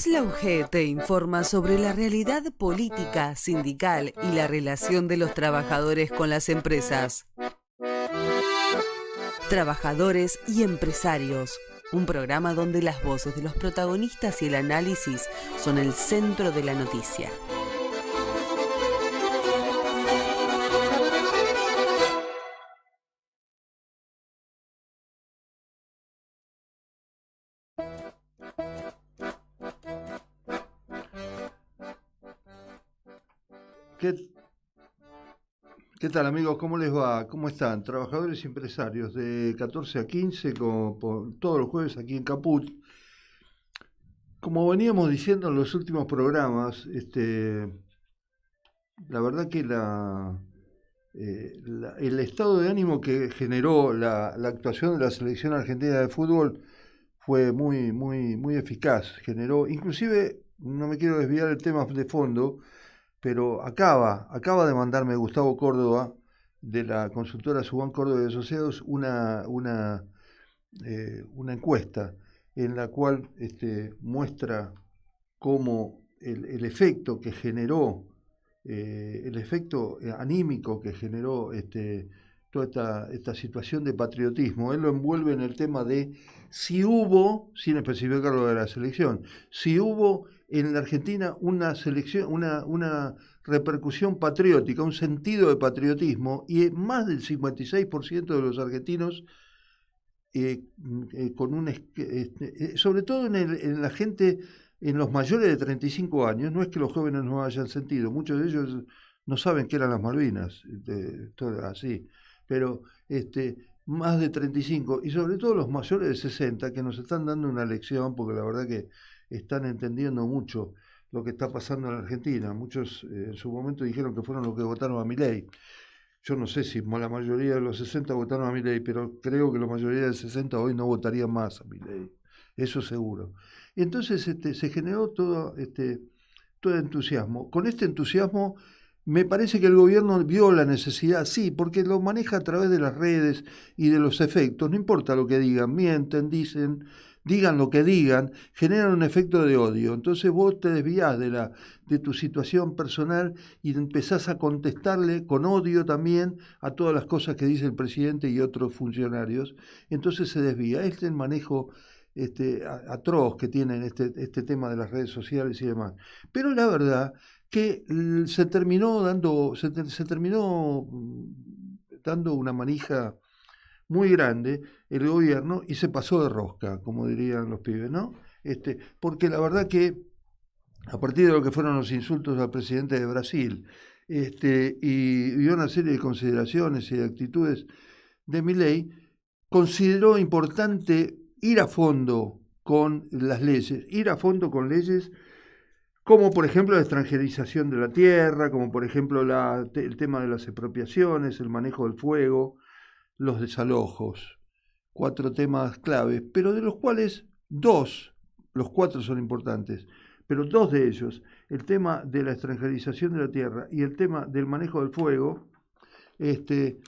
Andrés Lauge te informa sobre la realidad política, sindical y la relación de los trabajadores con las empresas. Trabajadores y empresarios, un programa donde las voces de los protagonistas y el análisis son el centro de la noticia. ¿Qué tal, amigos? ¿Cómo les va? ¿Cómo están? Trabajadores y empresarios de 14 a 15, todos los jueves aquí en Caput. Como veníamos diciendo en los últimos programas, la verdad que el estado de ánimo que generó la actuación de la selección argentina de fútbol fue muy, muy, muy eficaz. Generó, inclusive, no me quiero desviar del tema de fondo, pero acaba de mandarme Gustavo Córdoba, de la consultora Subán Córdoba y Asociados, una encuesta en la cual muestra cómo el efecto que generó, el efecto anímico que generó toda esta situación de patriotismo. Él lo envuelve en el tema de si hubo, sin especificar lo de la selección, si hubo en la Argentina una selección, una repercusión patriótica, un sentido de patriotismo, y más del 56% de los argentinos, sobre todo en la gente, en los mayores de 35 años, no es que los jóvenes no hayan sentido, muchos de ellos no saben qué eran las Malvinas, todo así, pero más de 35, y sobre todo los mayores de 60, que nos están dando una lección, porque la verdad que están entendiendo mucho lo que está pasando en la Argentina. Muchos en su momento dijeron que fueron los que votaron a Milei. Yo no sé si la mayoría de los 60 votaron a Milei, pero creo que la mayoría de 60 hoy no votarían más a Milei, eso seguro. Y entonces se generó todo entusiasmo. Con este entusiasmo me parece que el gobierno vio la necesidad, sí, porque lo maneja a través de las redes y de los efectos, no importa lo que digan, mienten, dicen, digan lo que digan, generan un efecto de odio. Entonces vos te desviás de tu situación personal y empezás a contestarle con odio también a todas las cosas que dice el presidente y otros funcionarios. Entonces se desvía. Este es el manejo atroz que tienen este tema de las redes sociales y demás. Pero la verdad que se terminó dando una manija muy grande el gobierno y se pasó de rosca, como dirían los pibes, ¿no? Porque la verdad que a partir de lo que fueron los insultos al presidente de Brasil, y una serie de consideraciones y de actitudes de Milei, consideró importante ir a fondo con las leyes, ir a fondo con leyes como por ejemplo la extranjerización de la tierra, como por ejemplo el tema de las expropiaciones, el manejo del fuego, los desalojos. 4 temas claves, pero de los cuales 2, los 4 son importantes, pero 2 de ellos, el tema de la extranjerización de la tierra y el tema del manejo del fuego, se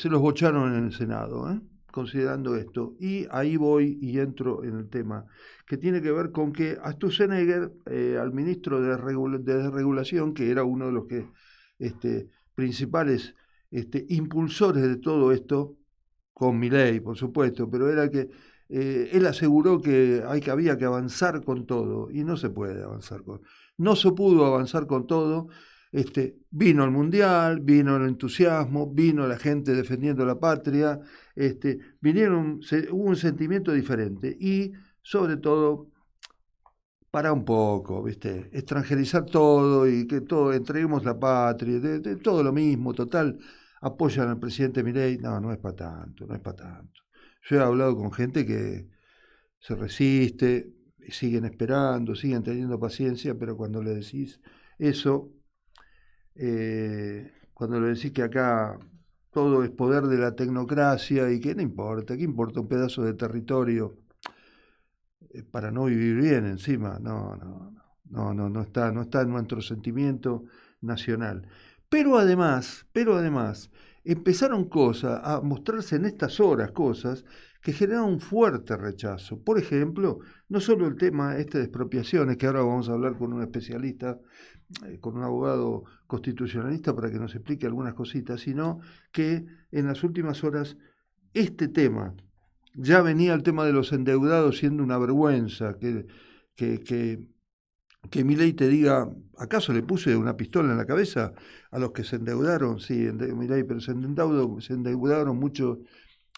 los bocharon en el Senado, considerando esto. Y ahí voy y entro en el tema, que tiene que ver con que a Sturzenegger, al ministro de Desregulación, que era uno de los principales impulsores de todo esto, con Milei, por supuesto, pero era que él aseguró que había que avanzar con todo, y no se puede avanzar no se pudo avanzar con todo. Vino el Mundial, vino el entusiasmo, vino la gente defendiendo la patria, hubo un sentimiento diferente, y sobre todo, para un poco, ¿viste? Extranjerizar todo y que todo, entreguemos la patria, de todo lo mismo, total, apoyan al presidente Milei. No, no es para tanto, no es para tanto. Yo he hablado con gente que se resiste, siguen esperando, siguen teniendo paciencia, pero cuando le decís eso, cuando le decís que acá todo es poder de la tecnocracia y que no importa, ¿qué importa un pedazo de territorio para no vivir bien encima? No está en nuestro sentimiento nacional. Pero además, empezaron cosas a mostrarse en estas horas, cosas que generaron un fuerte rechazo. Por ejemplo, no solo el tema de expropiaciones, que ahora vamos a hablar con un especialista, con un abogado constitucionalista para que nos explique algunas cositas, sino que en las últimas horas este tema, ya venía el tema de los endeudados siendo una vergüenza, que Milei te diga, ¿acaso le puse una pistola en la cabeza a los que se endeudaron? Sí, Milei, pero se endeudaron mucho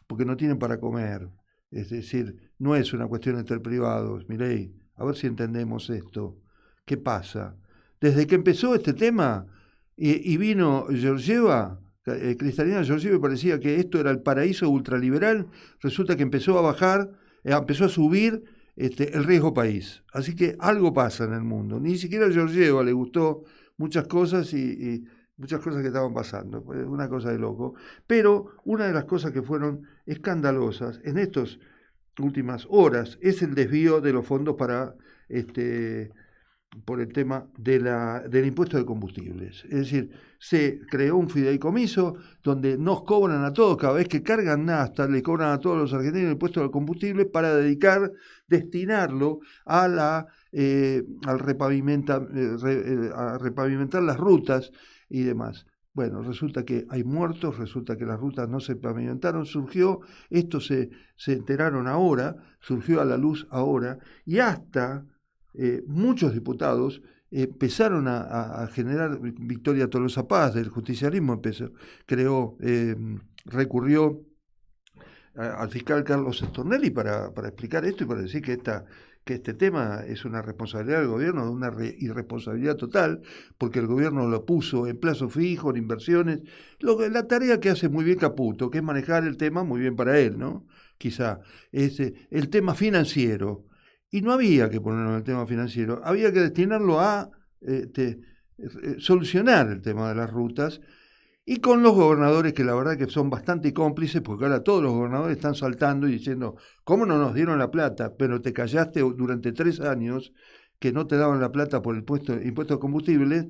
porque no tienen para comer. Es decir, no es una cuestión entre privados, Milei. A ver si entendemos esto. ¿Qué pasa? Desde que empezó este tema y vino Georgieva, Kristalina Georgieva, parecía que esto era el paraíso ultraliberal, resulta que empezó a bajar, empezó a subir el riesgo país. Así que algo pasa en el mundo. Ni siquiera a Georgieva le gustó muchas cosas y muchas cosas que estaban pasando. Una cosa de loco. Pero una de las cosas que fueron escandalosas en estas últimas horas es el desvío de los fondos para por el tema del impuesto de combustibles. Es decir, se creó un fideicomiso donde nos cobran a todos, cada vez que cargan nafta, le cobran a todos los argentinos el impuesto de combustible para destinarlo a al repavimentar las rutas y demás. Bueno, resulta que hay muertos, resulta que las rutas no se pavimentaron, esto se enteraron ahora, surgió a la luz ahora, y hasta muchos diputados empezaron a generar. Victoria Tolosa Paz del justicialismo recurrió al fiscal Carlos Stornelli para explicar esto y para decir que este tema es una responsabilidad del gobierno, una irresponsabilidad total, porque el gobierno lo puso en plazo fijo, en inversiones, la tarea que hace muy bien Caputo, que es manejar el tema muy bien para él, ¿no? Quizá es el tema financiero. Y no había que ponerlo en el tema financiero, había que destinarlo a solucionar el tema de las rutas, y con los gobernadores, que la verdad que son bastante cómplices, porque ahora todos los gobernadores están saltando y diciendo, ¿cómo no nos dieron la plata? Pero te callaste durante 3 años que no te daban la plata por el impuesto de combustibles,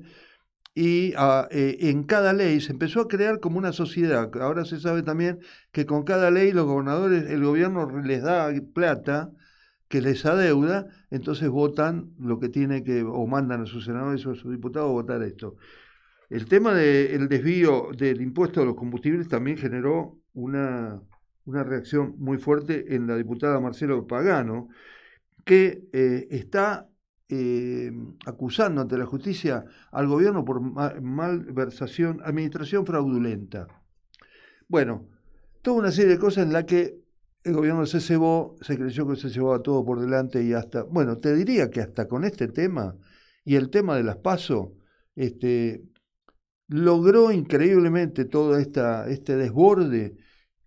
y en cada ley se empezó a crear como una sociedad. Ahora se sabe también que con cada ley los gobernadores, el gobierno les da plata que les adeuda, entonces votan lo que tiene que, o mandan a sus senadores o a sus diputados a votar esto. El tema del desvío del impuesto a los combustibles también generó una reacción muy fuerte en la diputada Marcelo Pagano, que está acusando ante la justicia al gobierno por malversación, administración fraudulenta. Bueno, toda una serie de cosas en la que el gobierno se creyó que se llevaba todo por delante y hasta, bueno, te diría que hasta con este tema y el tema de las PASO, logró increíblemente todo este desborde,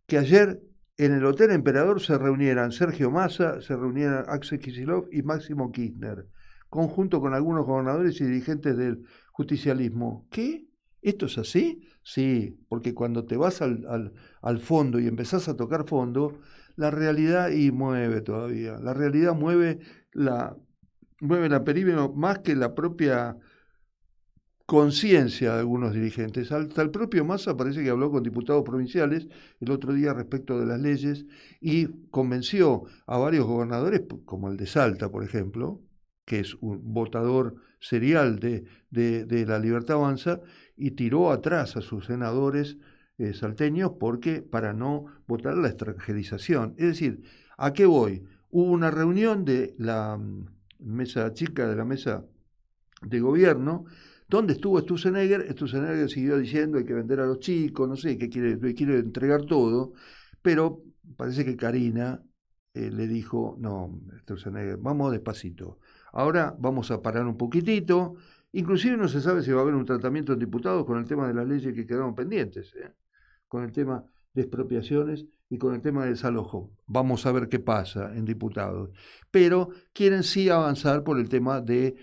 que ayer en el Hotel Emperador se reunieran Sergio Massa, se reunieran Axel Kicillof y Máximo Kirchner, conjunto con algunos gobernadores y dirigentes del justicialismo. ¿Qué? ¿Esto es así? Sí, porque cuando te vas al fondo y empezás a tocar fondo, la realidad mueve todavía. La realidad mueve la perímetro más que la propia conciencia de algunos dirigentes. Hasta el propio Massa parece que habló con diputados provinciales el otro día respecto de las leyes y convenció a varios gobernadores, como el de Salta, por ejemplo, que es un votador serial de La Libertad Avanza, y tiró atrás a sus senadores salteños para no votar la extranjerización. Es decir, ¿a qué voy? Hubo una reunión de la mesa chica, de la mesa de gobierno, donde estuvo Sturzenegger siguió diciendo hay que vender a los chicos, no sé, que quiere entregar todo, pero parece que Karina le dijo, no, Sturzenegger, vamos despacito, ahora vamos a parar un poquitito, inclusive no se sabe si va a haber un tratamiento en diputados con el tema de las leyes que quedaron pendientes, con el tema de expropiaciones y con el tema del desalojo. Vamos a ver qué pasa en diputados, pero quieren sí avanzar por el tema de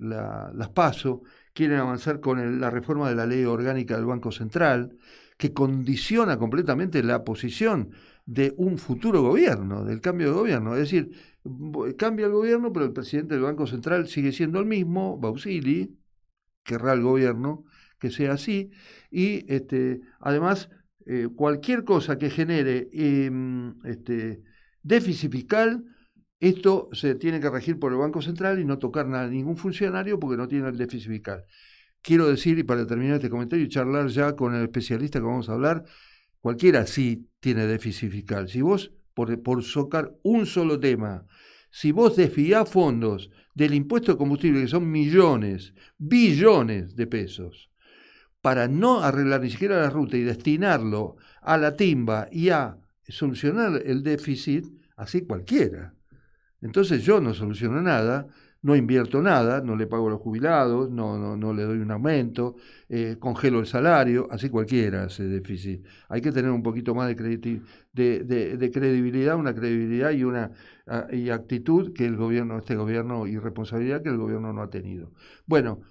las PASO, quieren avanzar con la reforma de la ley orgánica del Banco Central, que condiciona completamente la posición de un futuro gobierno, del cambio de gobierno. Es decir, cambia el gobierno, pero el presidente del Banco Central sigue siendo el mismo, Bausili, querrá el gobierno que sea así, y además cualquier cosa que genere déficit fiscal, esto se tiene que regir por el Banco Central y no tocar a ningún funcionario porque no tiene el déficit fiscal. Quiero decir, y para terminar este comentario y charlar ya con el especialista que vamos a hablar, cualquiera sí tiene déficit fiscal. Si vos, por socar un solo tema, si vos desviás fondos del impuesto de combustible, que son millones, billones de pesos, para no arreglar ni siquiera la ruta y destinarlo a la timba y a solucionar el déficit, así cualquiera. Entonces yo no soluciono nada, no invierto nada, no le pago a los jubilados, no le doy un aumento, congelo el salario, así cualquiera hace déficit. Hay que tener un poquito más de credibilidad, una credibilidad y una y actitud que el gobierno, este gobierno, y responsabilidad que el gobierno no ha tenido. Bueno,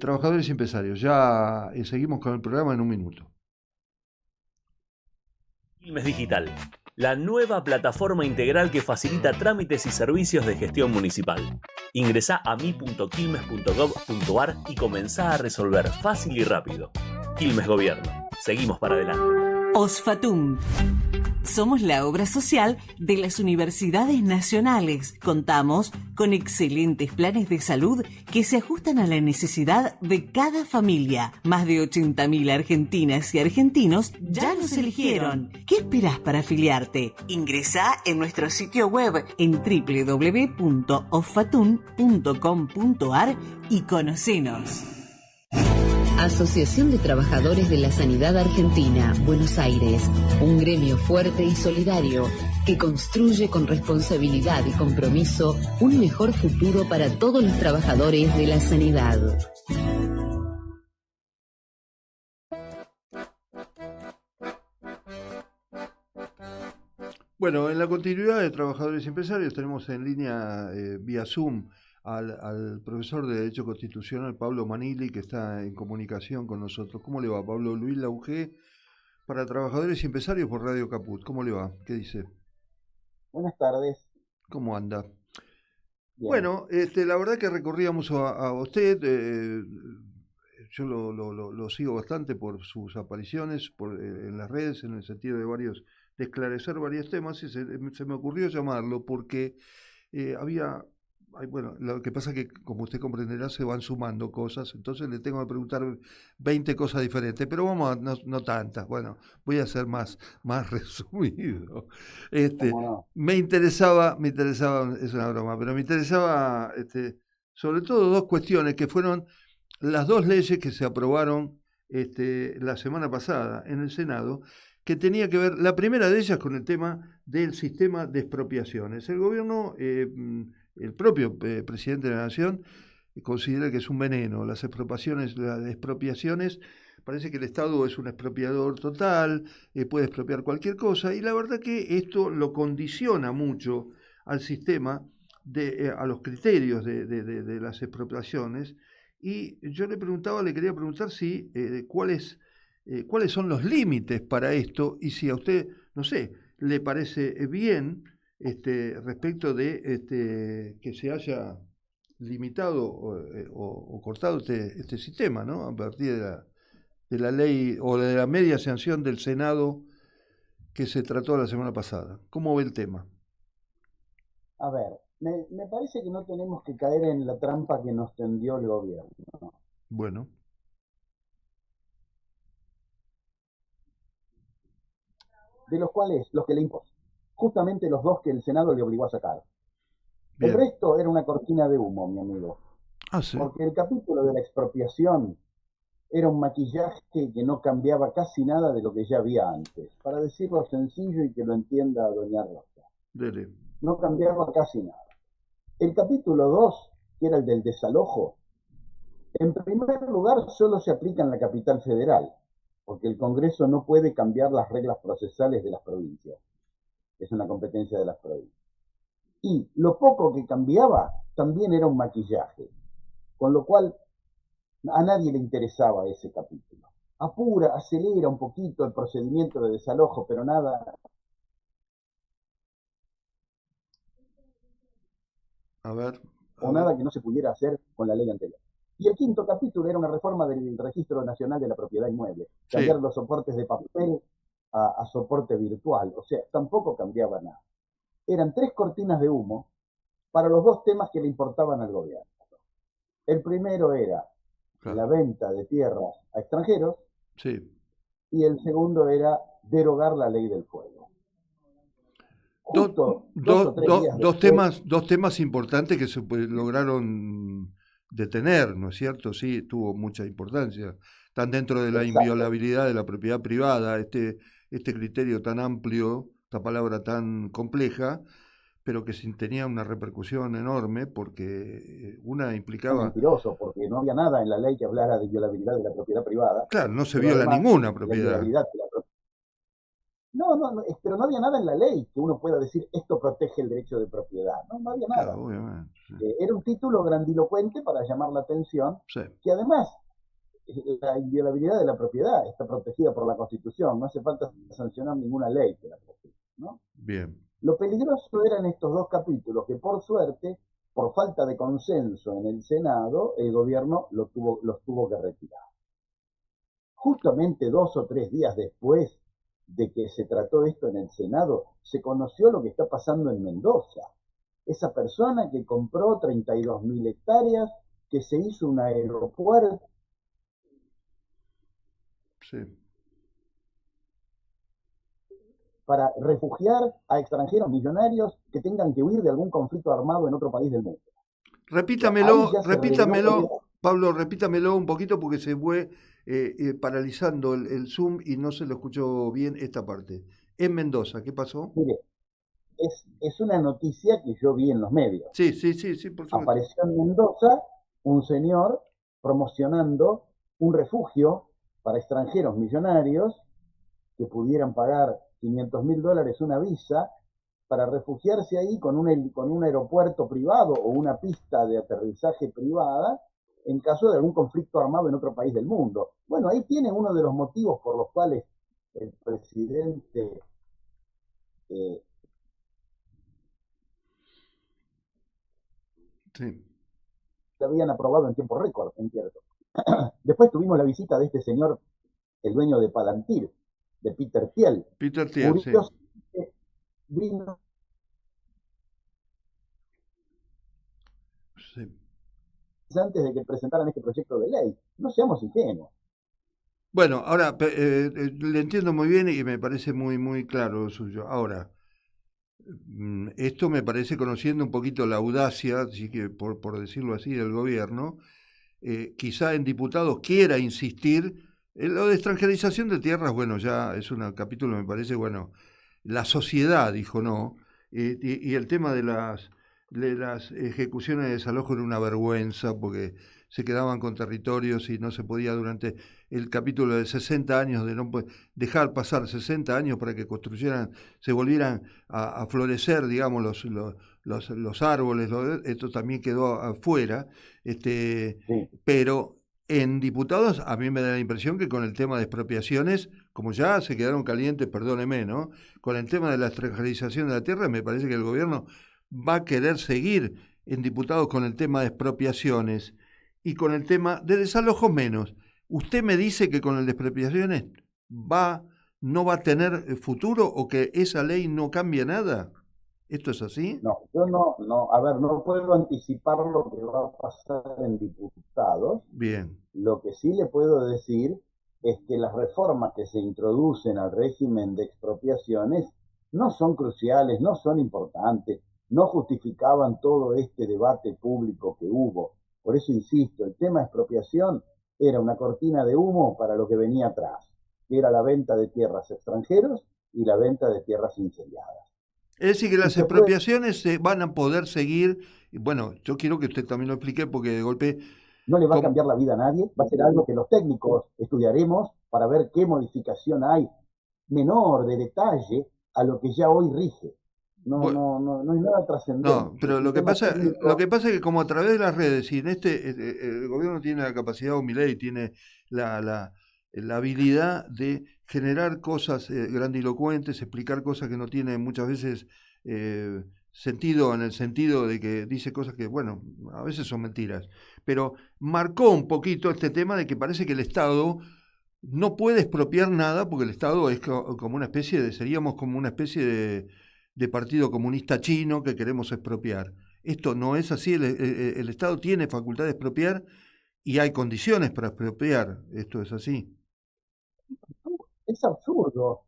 trabajadores y empresarios, ya seguimos con el programa en un minuto. Quilmes Digital, la nueva plataforma integral que facilita trámites y servicios de gestión municipal. Ingresá a mi.quilmes.gov.ar y comenzá a resolver fácil y rápido. Quilmes Gobierno. Seguimos para adelante. OSFATUN. Somos la obra social de las universidades nacionales. Contamos con excelentes planes de salud que se ajustan a la necesidad de cada familia. Más de 80.000 argentinas y argentinos ya nos eligieron. ¿Qué esperás para afiliarte? Ingresá en nuestro sitio web en www.offatun.com.ar y conocenos. Asociación de Trabajadores de la Sanidad Argentina, Buenos Aires, un gremio fuerte y solidario que construye con responsabilidad y compromiso un mejor futuro para todos los trabajadores de la sanidad. Bueno, en la continuidad de Trabajadores y Empresarios tenemos en línea vía Zoom al profesor de Derecho Constitucional Pablo Manili, que está en comunicación con nosotros. ¿Cómo le va, Pablo? Luis Laugé, para Trabajadores y Empresarios por Radio Caput. ¿Cómo le va? ¿Qué dice? Buenas tardes. ¿Cómo anda? Bien. Bueno, la verdad que recorríamos a usted, yo lo sigo bastante por sus apariciones en las redes, en el sentido de esclarecer varios temas, y se me ocurrió llamarlo porque bueno, lo que pasa es que, como usted comprenderá, se van sumando cosas, entonces le tengo que preguntar 20 cosas diferentes, pero vamos a, no tantas, bueno, voy a ser más resumido. No? Me interesaba, es una broma, pero me interesaba sobre todo dos cuestiones que fueron las dos leyes que se aprobaron la semana pasada en el Senado, que tenía que ver, la primera de ellas con el tema del sistema de expropiaciones. El gobierno, el propio presidente de la Nación, considera que es un veneno. Las expropiaciones, parece que el Estado es un expropiador total, puede expropiar cualquier cosa, y la verdad que esto lo condiciona mucho al sistema, a los criterios de las expropiaciones. Y yo le quería preguntar si cuáles son los límites para esto y si a usted, no sé, le parece bien respecto de que se haya limitado o cortado este sistema, ¿no? A partir de la ley o de la media sanción del Senado que se trató la semana pasada. ¿Cómo ve el tema? A ver, me parece que no tenemos que caer en la trampa que nos tendió el gobierno. Bueno. De los cuales, los que le impuso, justamente los dos que el Senado le obligó a sacar. Bien. El resto era una cortina de humo, mi amigo. Ah, sí. Porque el capítulo de la expropiación era un maquillaje que no cambiaba casi nada de lo que ya había antes. Para decirlo sencillo y que lo entienda doña Rosa. Dele. No cambiaba casi nada. El capítulo 2, que era el del desalojo, en primer lugar solo se aplica en la capital federal, porque el Congreso no puede cambiar las reglas procesales de las provincias. Es una competencia de las provincias. Y lo poco que cambiaba también era un maquillaje, con lo cual a nadie le interesaba ese capítulo. Apura, acelera un poquito el procedimiento de desalojo, pero nada. A ver. O nada que no se pudiera hacer con la ley anterior. Y el quinto capítulo era una reforma del Registro Nacional de la Propiedad Inmueble, cambiar Sí, los soportes de papel a soporte virtual, o sea, tampoco cambiaba nada. Eran 3 cortinas de humo para los 2 temas que le importaban al gobierno. El primero era la claro, venta de tierras a extranjeros sí. y el segundo era derogar la ley del fuego. Dos, Justo 2 o 3 días después, dos temas importantes que se lograron detener, ¿no es cierto? Sí, tuvo mucha importancia. Están dentro de la exacto, inviolabilidad de la propiedad privada, este criterio tan amplio, esta palabra tan compleja, pero que tenía una repercusión enorme porque una implicaba, mentiroso, porque no había nada en la ley que hablara de inviolabilidad de la propiedad privada, claro, no se pero viola además ninguna la propiedad. inviolabilidad de la propiedad. No, no, no, pero no había nada en la ley que uno pueda decir esto protege el derecho de propiedad. No, no había nada. Claro, obviamente. Sí, Era un título grandilocuente para llamar la atención, sí, que además la inviolabilidad de la propiedad está protegida por la Constitución, no hace falta sancionar ninguna ley que la protege, ¿no? bien. Lo peligroso eran estos 2 capítulos que por suerte, por falta de consenso en el Senado, el gobierno los tuvo que retirar. Justamente 2 o 3 días después de que se trató esto en el Senado, se conoció lo que está pasando en Mendoza. Esa persona que compró 32.000 hectáreas, que se hizo un aeropuerto Sí. para refugiar a extranjeros millonarios que tengan que huir de algún conflicto armado en otro país del mundo. O sea, ahí Repítamelo, ya se reveló que repítamelo, Pablo, repítamelo un poquito porque se fue paralizando el Zoom y no se lo escuchó bien esta parte. En Mendoza, ¿qué pasó? mire, es una noticia que yo vi en los medios. Sí, sí, sí, sí, por supuesto. Apareció en Mendoza un señor promocionando un refugio para extranjeros millonarios que pudieran pagar $500.000 una visa para refugiarse ahí con un aeropuerto privado o una pista de aterrizaje privada en caso de algún conflicto armado en otro país del mundo. Bueno, ahí tiene uno de los motivos por los cuales el presidente eh, Sí. le habían aprobado en tiempo récord, entiendo. Después tuvimos la visita de este señor, el dueño de Palantir, de Peter Thiel. Peter Thiel, sí, Curiosamente, vino sí. antes de que presentaran este proyecto de ley. No seamos ingenuos. Bueno, ahora le entiendo muy bien y me parece muy, muy claro lo suyo. Ahora, esto me parece conociendo un poquito la audacia, así que por decirlo así, del gobierno, quizá en diputados quiera insistir. Lo de extranjerización de tierras, bueno, ya es un capítulo, me parece, bueno, la sociedad dijo no, y el tema de las ejecuciones de desalojo era una vergüenza porque se quedaban con territorios y no se podía durante el capítulo de 60 años de no dejar pasar 60 años para que construyeran, se volvieran a florecer, digamos, los árboles, esto también quedó afuera, Sí, pero en diputados a mí me da la impresión que con el tema de expropiaciones, como ya se quedaron calientes, perdóneme, ¿no? Con el tema de la extranjerización de la tierra, me parece que el gobierno va a querer seguir en diputados con el tema de expropiaciones y con el tema de desalojos menos. ¿Usted me dice que con el de expropiaciones va, no va a tener futuro o que esa ley no cambia nada? ¿Esto es así? no, yo no, a ver, no puedo anticipar lo que va a pasar en diputados. Bien, Lo que sí le puedo decir es que las reformas que se introducen al régimen de expropiaciones no son cruciales, no son importantes, no justificaban todo este debate público que hubo. Por eso insisto, el tema de expropiación era una cortina de humo para lo que venía atrás, que era la venta de tierras a extranjeros y la venta de tierras incendiadas. es decir, que Y las se puede, expropiaciones se van a poder seguir. Y bueno, yo quiero que usted también lo explique porque de golpe, no le va a com- cambiar la vida a nadie, va a ser algo que los técnicos estudiaremos para ver qué modificación hay menor de detalle a lo que ya hoy rige. No, bu- no, no, no hay nada no, trascendente. pero Es un tema lo técnico. que pasa es que como a través de las redes, y en el gobierno tiene la capacidad, o Milei tiene la, la, la habilidad de generar cosas grandilocuentes, explicar cosas que no tienen muchas veces eh, sentido, en el sentido de que dice cosas que, bueno, a veces son mentiras, pero marcó un poquito este tema de que parece que el Estado no puede expropiar nada porque el Estado es como una especie de, seríamos como una especie de partido comunista chino que queremos expropiar. Esto no es así, el Estado tiene facultad de expropiar y hay condiciones para expropiar, esto es así. Es absurdo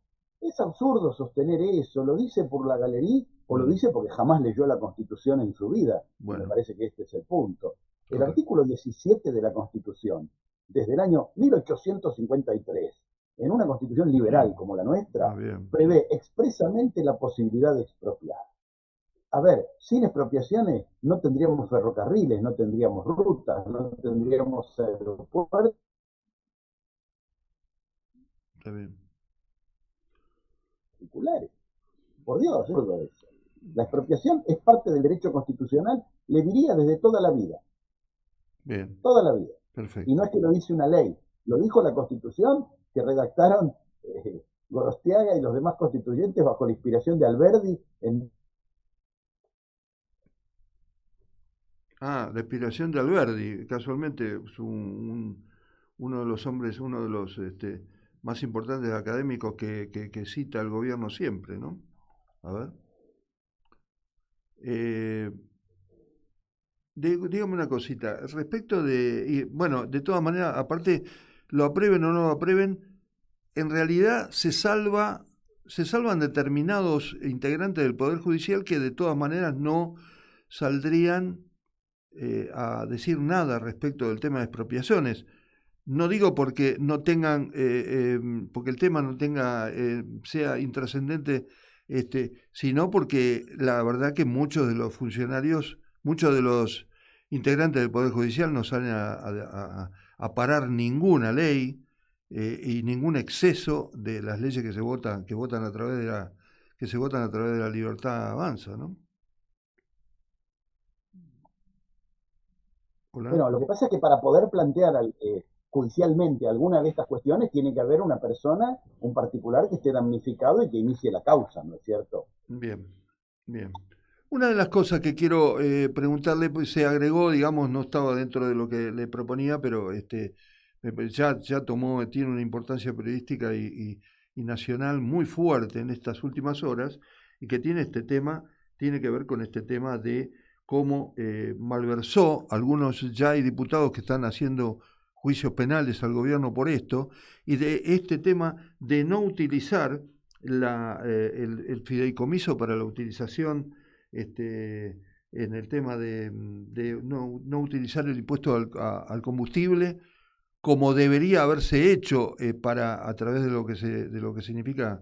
sostener eso, lo dice por la galería o lo dice porque jamás leyó la Constitución en su vida. Bueno. Me parece que este es el punto. El Correcto. artículo 17 de la Constitución, desde el año 1853, en una Constitución liberal como la nuestra, prevé expresamente la posibilidad de expropiar. A ver, sin expropiaciones no tendríamos ferrocarriles, no tendríamos rutas, no tendríamos aeropuertos. Está bien. Particulares. Por Dios, eso. La expropiación es parte del derecho constitucional, le diría desde toda la vida. Bien. Toda la vida. Perfecto. Y no es que lo dice una ley, lo dijo la Constitución que redactaron Gorostiaga y los demás constituyentes bajo la inspiración de Alberdi La inspiración de Alberdi, casualmente es uno de los hombres, uno de los más importantes académicos que cita el gobierno siempre, ¿no? A ver. Dígame una cosita, respecto de, bueno, de todas maneras, aparte, lo aprueben o no lo aprueben, en realidad se salvan determinados integrantes del Poder Judicial que de todas maneras no saldrían a decir nada respecto del tema de expropiaciones. No digo porque no tengan, porque el tema no tenga, sea intrascendente, sino porque la verdad que muchos de los funcionarios, muchos de los integrantes del Poder Judicial no salen a parar ninguna ley y ningún exceso de las leyes que votan a través de la Libertad Avanza, ¿no? Hola. Bueno, lo que pasa es que para poder plantear judicialmente alguna de estas cuestiones tiene que haber una persona, un particular que esté damnificado y que inicie la causa, ¿no es cierto? Bien, bien. Una de las cosas que quiero preguntarle, pues se agregó, digamos, no estaba dentro de lo que le proponía, pero ya tiene una importancia periodística y nacional muy fuerte en estas últimas horas, y que tiene que ver con este tema de cómo malversó, algunos ya hay diputados que están haciendo juicios penales al gobierno por esto, y de este tema de no utilizar el fideicomiso para la utilización, en el tema de no utilizar el impuesto al combustible como debería haberse hecho a través de lo que significa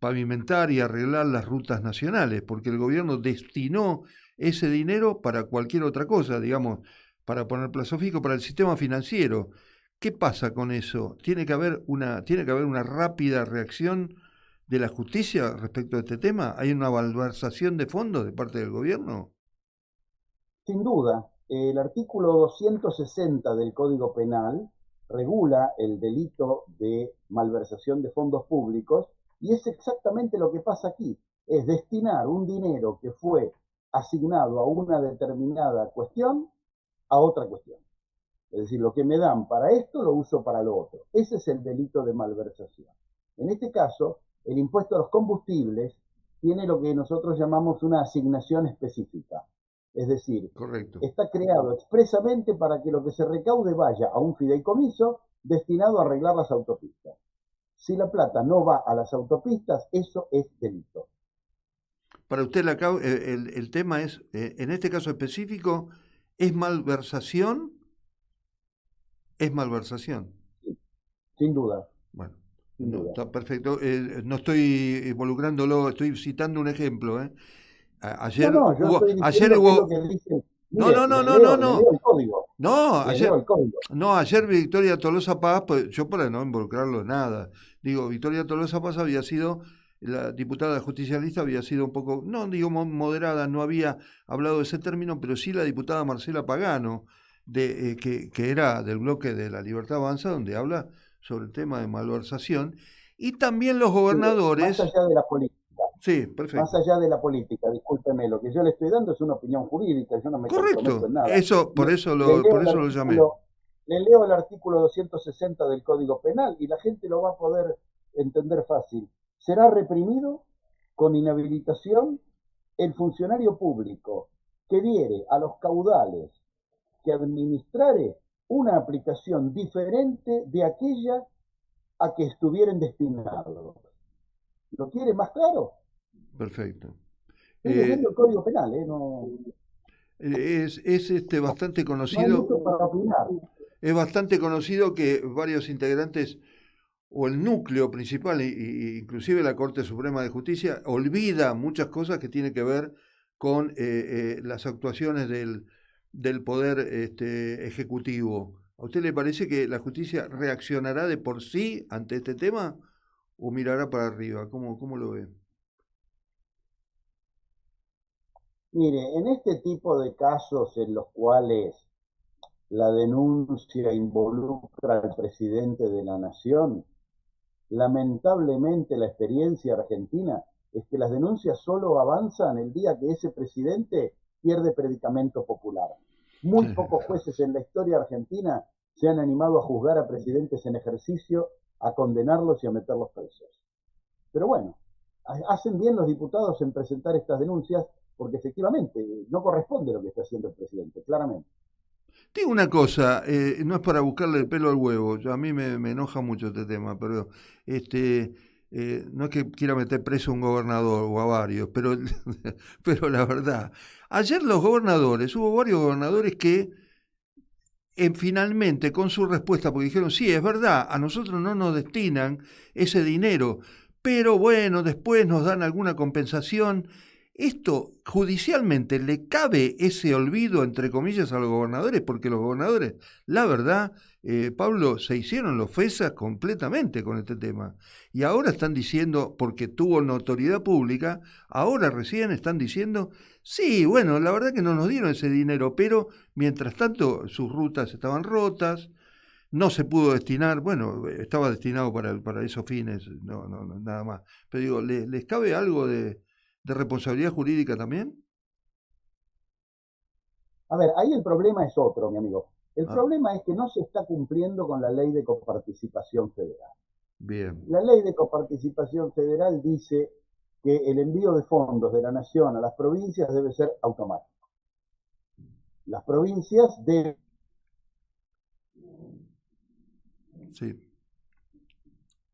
pavimentar y arreglar las rutas nacionales, porque el gobierno destinó ese dinero para cualquier otra cosa, digamos, para poner plazo fijo, para el sistema financiero. ¿Qué pasa con eso? ¿Tiene que haber una rápida reacción de la justicia respecto a este tema? ¿Hay una malversación de fondos de parte del gobierno? Sin duda. El artículo 260 del Código Penal regula el delito de malversación de fondos públicos y es exactamente lo que pasa aquí. Es destinar un dinero que fue asignado a una determinada cuestión a otra cuestión. Es decir, lo que me dan para esto lo uso para lo otro. Ese es el delito de malversación. En este caso, el impuesto a los combustibles tiene lo que nosotros llamamos una asignación específica. Es decir, correcto, está creado expresamente para que lo que se recaude vaya a un fideicomiso destinado a arreglar las autopistas. Si la plata no va a las autopistas, eso es delito. Para usted el tema es, en este caso específico, ¿es malversación? ¿Es malversación? Sí, sin duda. Bueno, sin duda. Está perfecto. No estoy involucrándolo, estoy citando un ejemplo. Ayer hubo... Ayer Victoria Tolosa Paz, pues, yo para no involucrarlo en nada, digo, Victoria Tolosa Paz había sido, la diputada justicialista había sido un poco, no digo moderada, no había hablado de ese término, pero sí la diputada Marcela Pagano, que era del bloque de la Libertad Avanza, donde habla sobre el tema de malversación, y también los gobernadores... Más allá de la política, Sí, Más perfecto. allá de la política, discúlpeme, lo que yo le estoy dando es una opinión jurídica, yo no me comprometo Correcto. en nada. Eso, Le, le leo por el eso lo llamé. artículo, le leo el artículo 260 del Código Penal y la gente lo va a poder entender fácil. Será reprimido con inhabilitación el funcionario público que diere a los caudales que administrare una aplicación diferente de aquella a que estuvieran destinados. ¿Lo quiere más claro? Perfecto. Estoy leyendo el Código Penal, no, Es bastante no hay conocido, mucho para opinar. es bastante conocido que varios integrantes o el núcleo principal, inclusive la Corte Suprema de Justicia, olvida muchas cosas que tienen que ver con las actuaciones del poder ejecutivo. ¿A usted le parece que la justicia reaccionará de por sí ante este tema o mirará para arriba? ¿Cómo lo ve? Mire, en este tipo de casos en los cuales la denuncia involucra al presidente de la nación, lamentablemente la experiencia argentina es que las denuncias solo avanzan el día que ese presidente pierde predicamento popular. Muy pocos jueces en la historia argentina se han animado a juzgar a presidentes en ejercicio, a condenarlos y a meterlos presos. Pero bueno, hacen bien los diputados en presentar estas denuncias porque efectivamente no corresponde lo que está haciendo el presidente, claramente. Digo una cosa, no es para buscarle el pelo al huevo, a mí me enoja mucho este tema, pero no es que quiera meter preso a un gobernador o a varios, pero, pero la verdad, ayer los gobernadores, hubo varios gobernadores que finalmente con su respuesta, porque dijeron, sí, es verdad, a nosotros no nos destinan ese dinero, pero bueno, después nos dan alguna compensación. Esto judicialmente le cabe ese olvido, entre comillas, a los gobernadores, porque los gobernadores, la verdad, Pablo, se hicieron los fesas completamente con este tema. Y ahora están diciendo, porque tuvo notoriedad pública, ahora recién están diciendo, sí, bueno, la verdad que no nos dieron ese dinero, pero mientras tanto sus rutas estaban rotas, no se pudo destinar, bueno, estaba destinado para esos fines, nada más. Pero digo, ¿les cabe algo de responsabilidad jurídica también? A ver, ahí el problema es otro, mi amigo. El Ah, problema es que no se está cumpliendo con la ley de coparticipación federal. bien. La ley de coparticipación federal dice que el envío de fondos de la nación a las provincias debe ser automático. Las provincias deben Sí,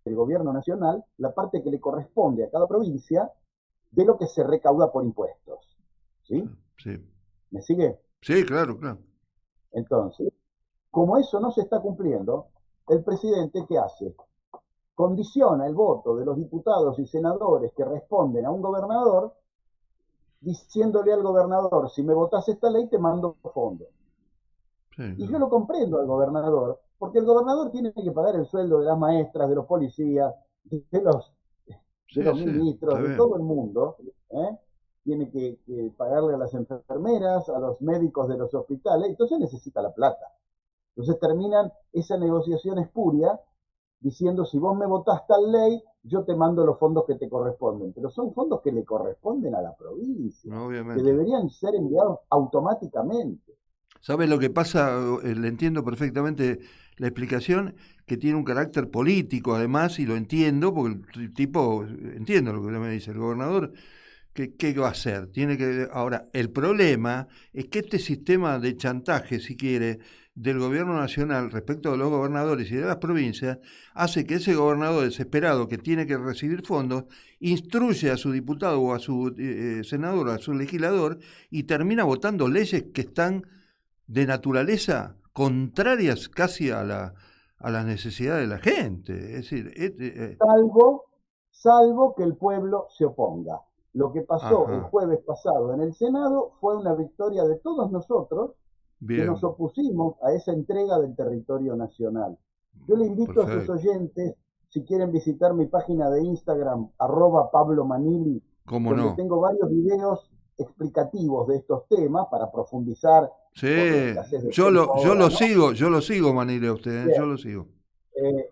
el gobierno nacional la parte que le corresponde a cada provincia de lo que se recauda por impuestos. ¿Sí? sí. ¿Me sigue? Sí, claro, claro. Entonces, como eso no se está cumpliendo, el presidente, ¿qué hace? Condiciona el voto de los diputados y senadores que responden a un gobernador diciéndole al gobernador, si me votás esta ley te mando fondos. Sí, Y yo claro. lo comprendo al gobernador, porque el gobernador tiene que pagar el sueldo de las maestras, de los policías, de los, de Sí, los sí, está ministros, de bien. todo el mundo. Tiene que pagarle a las enfermeras, a los médicos de los hospitales, entonces necesita la plata. Entonces terminan esa negociación espuria diciendo, si vos me votás tal ley, yo te mando los fondos que te corresponden. Pero son fondos que le corresponden a la provincia, No, que obviamente. deberían ser enviados automáticamente. ¿Sabe lo que pasa? Le entiendo perfectamente la explicación, que tiene un carácter político además, y lo entiendo, porque el tipo, entiendo lo que usted me dice, el gobernador, ¿qué va a hacer? Tiene que. Ahora, el problema es que este sistema de chantaje, si quiere, del gobierno nacional respecto de los gobernadores y de las provincias, hace que ese gobernador desesperado que tiene que recibir fondos, instruye a su diputado o a su senador o a su legislador y termina votando leyes que están de naturaleza contrarias casi a las necesidades de la gente. Es decir, Salvo que el pueblo se oponga. Lo que pasó el ajá, jueves pasado en el Senado fue una victoria de todos nosotros que nos bien, opusimos a esa entrega del territorio nacional. Yo le invito a sus perfecto. oyentes, si quieren visitar mi página de Instagram, @Pablo Manili, ¿Cómo donde no? tengo varios videos explicativos de estos temas para profundizar Sí, por la escasez de tiempo yo ahora, lo ¿no? sigo, Manile, a usted, yo Bien, lo sigo. eh,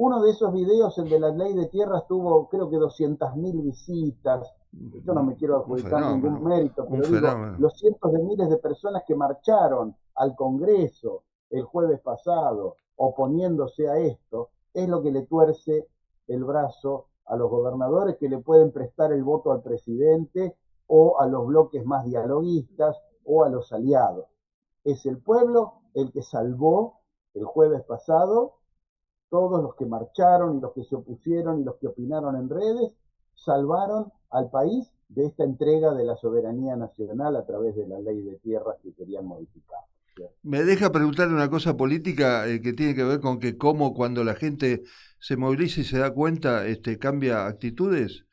Uno de esos videos, el de la ley de tierras, tuvo creo que 200.000 visitas. Yo no me quiero adjudicar ningún mérito, pero digo, los cientos de miles de personas que marcharon al Congreso el jueves pasado oponiéndose a esto, es lo que le tuerce el brazo a los gobernadores que le pueden prestar el voto al presidente o a los bloques más dialoguistas o a los aliados. Es el pueblo el que salvó el jueves pasado. Todos los que marcharon y los que se opusieron y los que opinaron en redes salvaron al país de esta entrega de la soberanía nacional a través de la ley de tierras que querían modificar. ¿Cierto? Me deja preguntarle una cosa política que tiene que ver con que cómo cuando la gente se moviliza y se da cuenta cambia actitudes.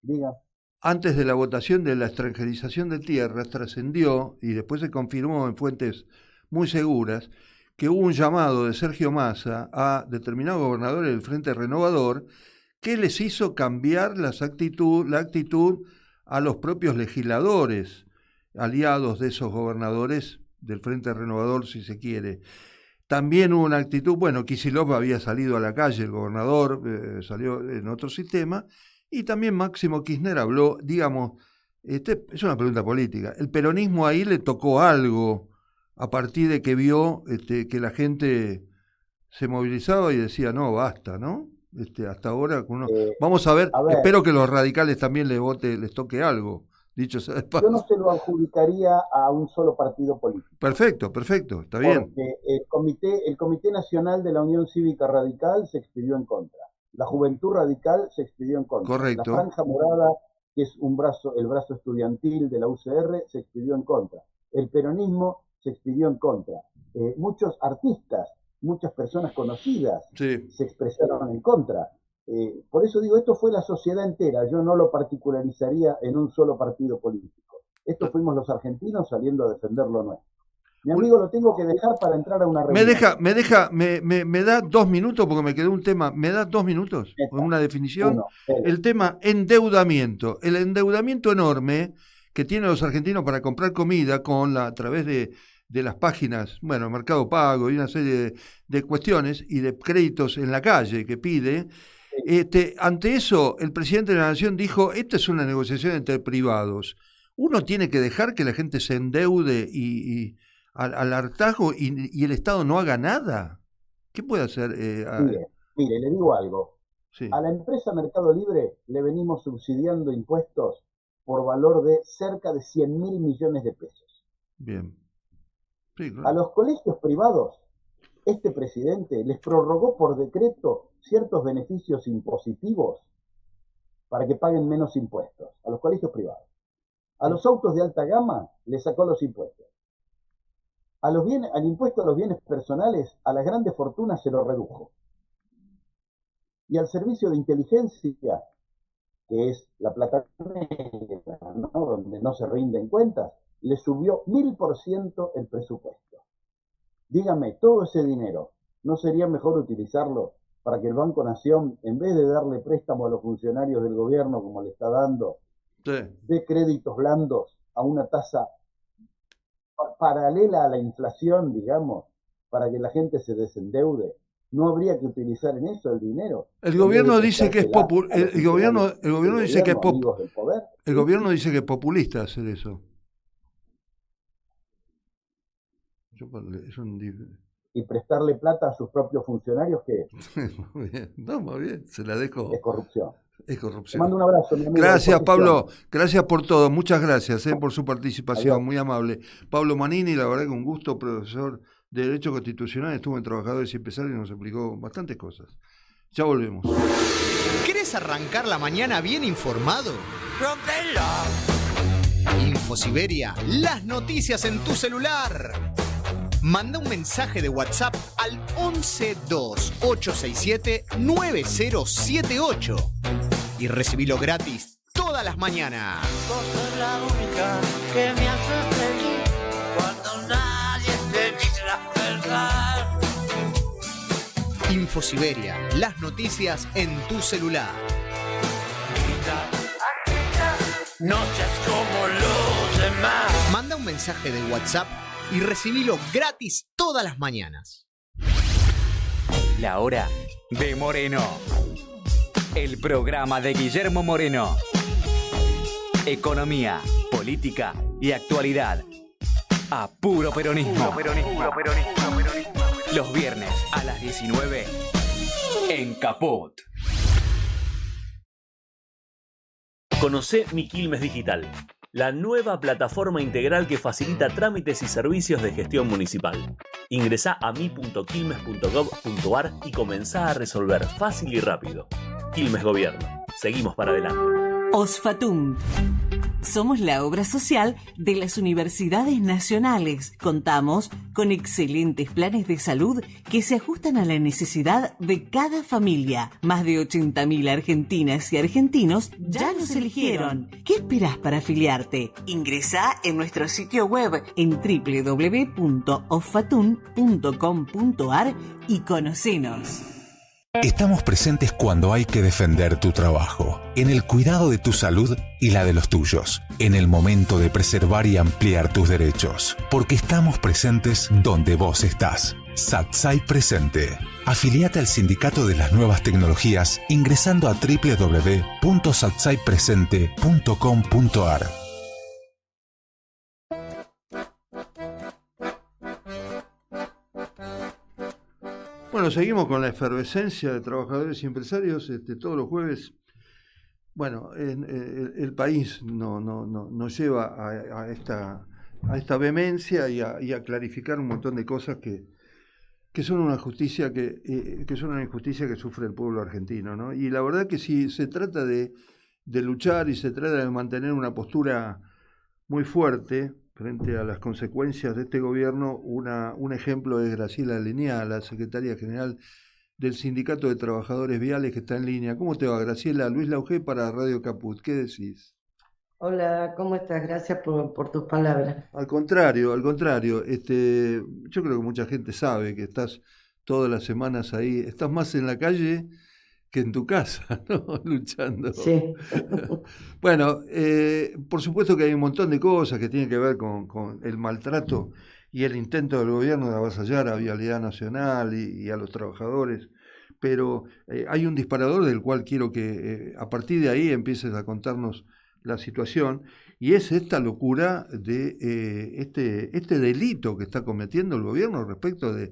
Diga. Antes de la votación de la extranjerización de tierras trascendió y después se confirmó en fuentes muy seguras que hubo un llamado de Sergio Massa a determinados gobernadores del Frente Renovador que les hizo cambiar la actitud a los propios legisladores, aliados de esos gobernadores del Frente Renovador, si se quiere. También hubo una actitud, Kicillof había salido a la calle, el gobernador salió en otro sistema, y también Máximo Kirchner habló, digamos, es una pregunta política, el peronismo ahí le tocó algo, a partir de que vio que la gente se movilizaba y decía, no, basta, ¿no? Hasta ahora, vamos a ver, espero que los radicales también les toque algo, dicho sea de paso. Yo no se lo adjudicaría a un solo partido político. Perfecto, está bien. Porque el Comité Nacional de la Unión Cívica Radical se expidió en contra. La Juventud Radical se expidió en contra. Correcto. La Franja Morada, que es el brazo estudiantil de la UCR, se expidió en contra. El peronismo se expidió en contra. Muchos artistas, muchas personas conocidas se expresaron en contra. Por eso digo, esto fue la sociedad entera. Yo no lo particularizaría en un solo partido político. Esto fuimos los argentinos saliendo a defender lo nuestro. Mi amigo, lo tengo que dejar para entrar a una reunión. Me da 2 minutos porque me quedó un tema. ¿Me da 2 minutos con una definición? El tema endeudamiento. El endeudamiento enorme que tienen los argentinos para comprar comida a través de las páginas, Mercado Pago y una serie de cuestiones y de créditos en la calle que pide. Ante eso, el presidente de la Nación dijo, esta es una negociación entre privados. Uno tiene que dejar que la gente se endeude y al hartazgo y el Estado no haga nada. ¿Qué puede hacer? Mire, le digo algo. Sí. A la empresa Mercado Libre le venimos subsidiando impuestos por valor de cerca de 100.000 millones de pesos. Bien. Sí, claro. A los colegios privados, este presidente les prorrogó por decreto ciertos beneficios impositivos para que paguen menos impuestos, a los colegios privados. A los autos de alta gama les sacó los impuestos. Al impuesto a los bienes personales, a las grandes fortunas se lo redujo. Y al servicio de inteligencia, que es la plata negra, ¿no? Donde no se rinden cuentas, le subió 1000% el presupuesto. Dígame, todo ese dinero, ¿no sería mejor utilizarlo para que el Banco Nación, en vez de darle préstamo a los funcionarios del gobierno como le está dando, dé créditos blandos a una tasa paralela a la inflación, digamos, para que la gente se desendeude? ¿No habría que utilizar en eso el dinero? El gobierno dice que es el gobierno dice que el gobierno dice que es populista hacer eso. Y prestarle plata a sus propios funcionarios, ¿qué? Muy bien. No, muy bien, se la dejo. Es corrupción. Es corrupción. Te mando un abrazo, mi amigo. Gracias, Pablo. Gracias por todo. Muchas gracias por su participación. Adiós. Muy amable. Pablo Manini, la verdad que un gusto, profesor de Derecho Constitucional. Estuvo en Trabajadores y Empresarios y nos explicó bastantes cosas. Ya volvemos. ¿Querés arrancar la mañana bien informado? ¡Rompelo! Infosiberia, las noticias en tu celular. Manda un mensaje de WhatsApp al 1128679078 y recibilo gratis todas las mañanas. Vos sos la única que me hace feliz cuando nadie te dice la verdad. Infosiberia, las noticias en tu celular. No seas como los demás. Manda un mensaje de WhatsApp y recibilo gratis todas las mañanas. La hora de Moreno. El programa de Guillermo Moreno. Economía, política y actualidad. A puro peronismo. Los viernes a las 19 en Caput. Conocé Mi Quilmes Digital, la nueva plataforma integral que facilita trámites y servicios de gestión municipal. Ingresá a mi.quilmes.gov.ar y comenzá a resolver fácil y rápido. Quilmes Gobierno. Seguimos para adelante. Osfatum. Somos la obra social de las universidades nacionales. Contamos con excelentes planes de salud que se ajustan a la necesidad de cada familia. Más de 80.000 argentinas y argentinos ya nos eligieron. ¿Qué esperás para afiliarte? Ingresá en nuestro sitio web en www.osfatum.com.ar y conocenos. Estamos presentes cuando hay que defender tu trabajo, en el cuidado de tu salud y la de los tuyos, en el momento de preservar y ampliar tus derechos, porque estamos presentes donde vos estás. SATSAI Presente. Afiliate al Sindicato de las Nuevas Tecnologías ingresando a www.satsaipresente.com.ar. Bueno, seguimos con la efervescencia de trabajadores y empresarios todos los jueves. Bueno, el país nos lleva a esta vehemencia y a clarificar un montón de cosas que son una injusticia que sufre el pueblo argentino, ¿no? Y la verdad que si se trata de luchar y se trata de mantener una postura muy fuerte frente a las consecuencias de este gobierno, un ejemplo es Graciela Liniá, la secretaria general del Sindicato de Trabajadores Viales, que está en línea. ¿Cómo te va, Graciela? Luis Laugé para Radio Caput. ¿Qué decís? Hola, ¿cómo estás? Gracias por tus palabras. Al contrario. Yo creo que mucha gente sabe que estás todas las semanas ahí. Estás más en la calle que en tu casa, ¿no? Luchando. Sí. Bueno, por supuesto que hay un montón de cosas que tienen que ver con el maltrato y el intento del gobierno de avasallar a Vialidad Nacional y a los trabajadores, pero hay un disparador del cual quiero que a partir de ahí empieces a contarnos la situación, y es esta locura de este delito que está cometiendo el gobierno respecto de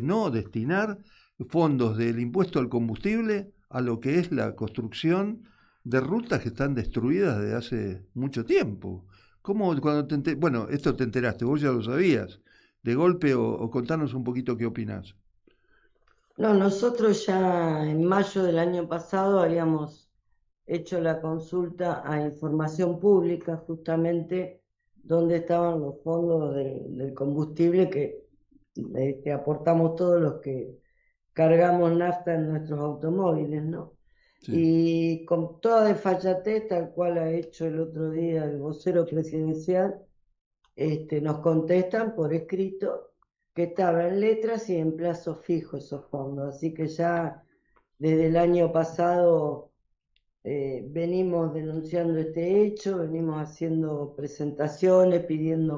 no destinar fondos del impuesto al combustible a lo que es la construcción de rutas que están destruidas desde hace mucho tiempo. ¿Cómo bueno, esto te enteraste, vos ya lo sabías, de golpe, o contanos un poquito qué opinás? No, nosotros ya en mayo del año pasado habíamos hecho la consulta a información pública, justamente donde estaban los fondos del combustible que aportamos todos los que cargamos nafta en nuestros automóviles, ¿no? Sí. Y con toda desfachatez, tal cual ha hecho el otro día el vocero presidencial, nos contestan por escrito que estaba en letras y en plazos fijos esos fondos. Así que ya desde el año pasado venimos denunciando este hecho, venimos haciendo presentaciones, pidiendo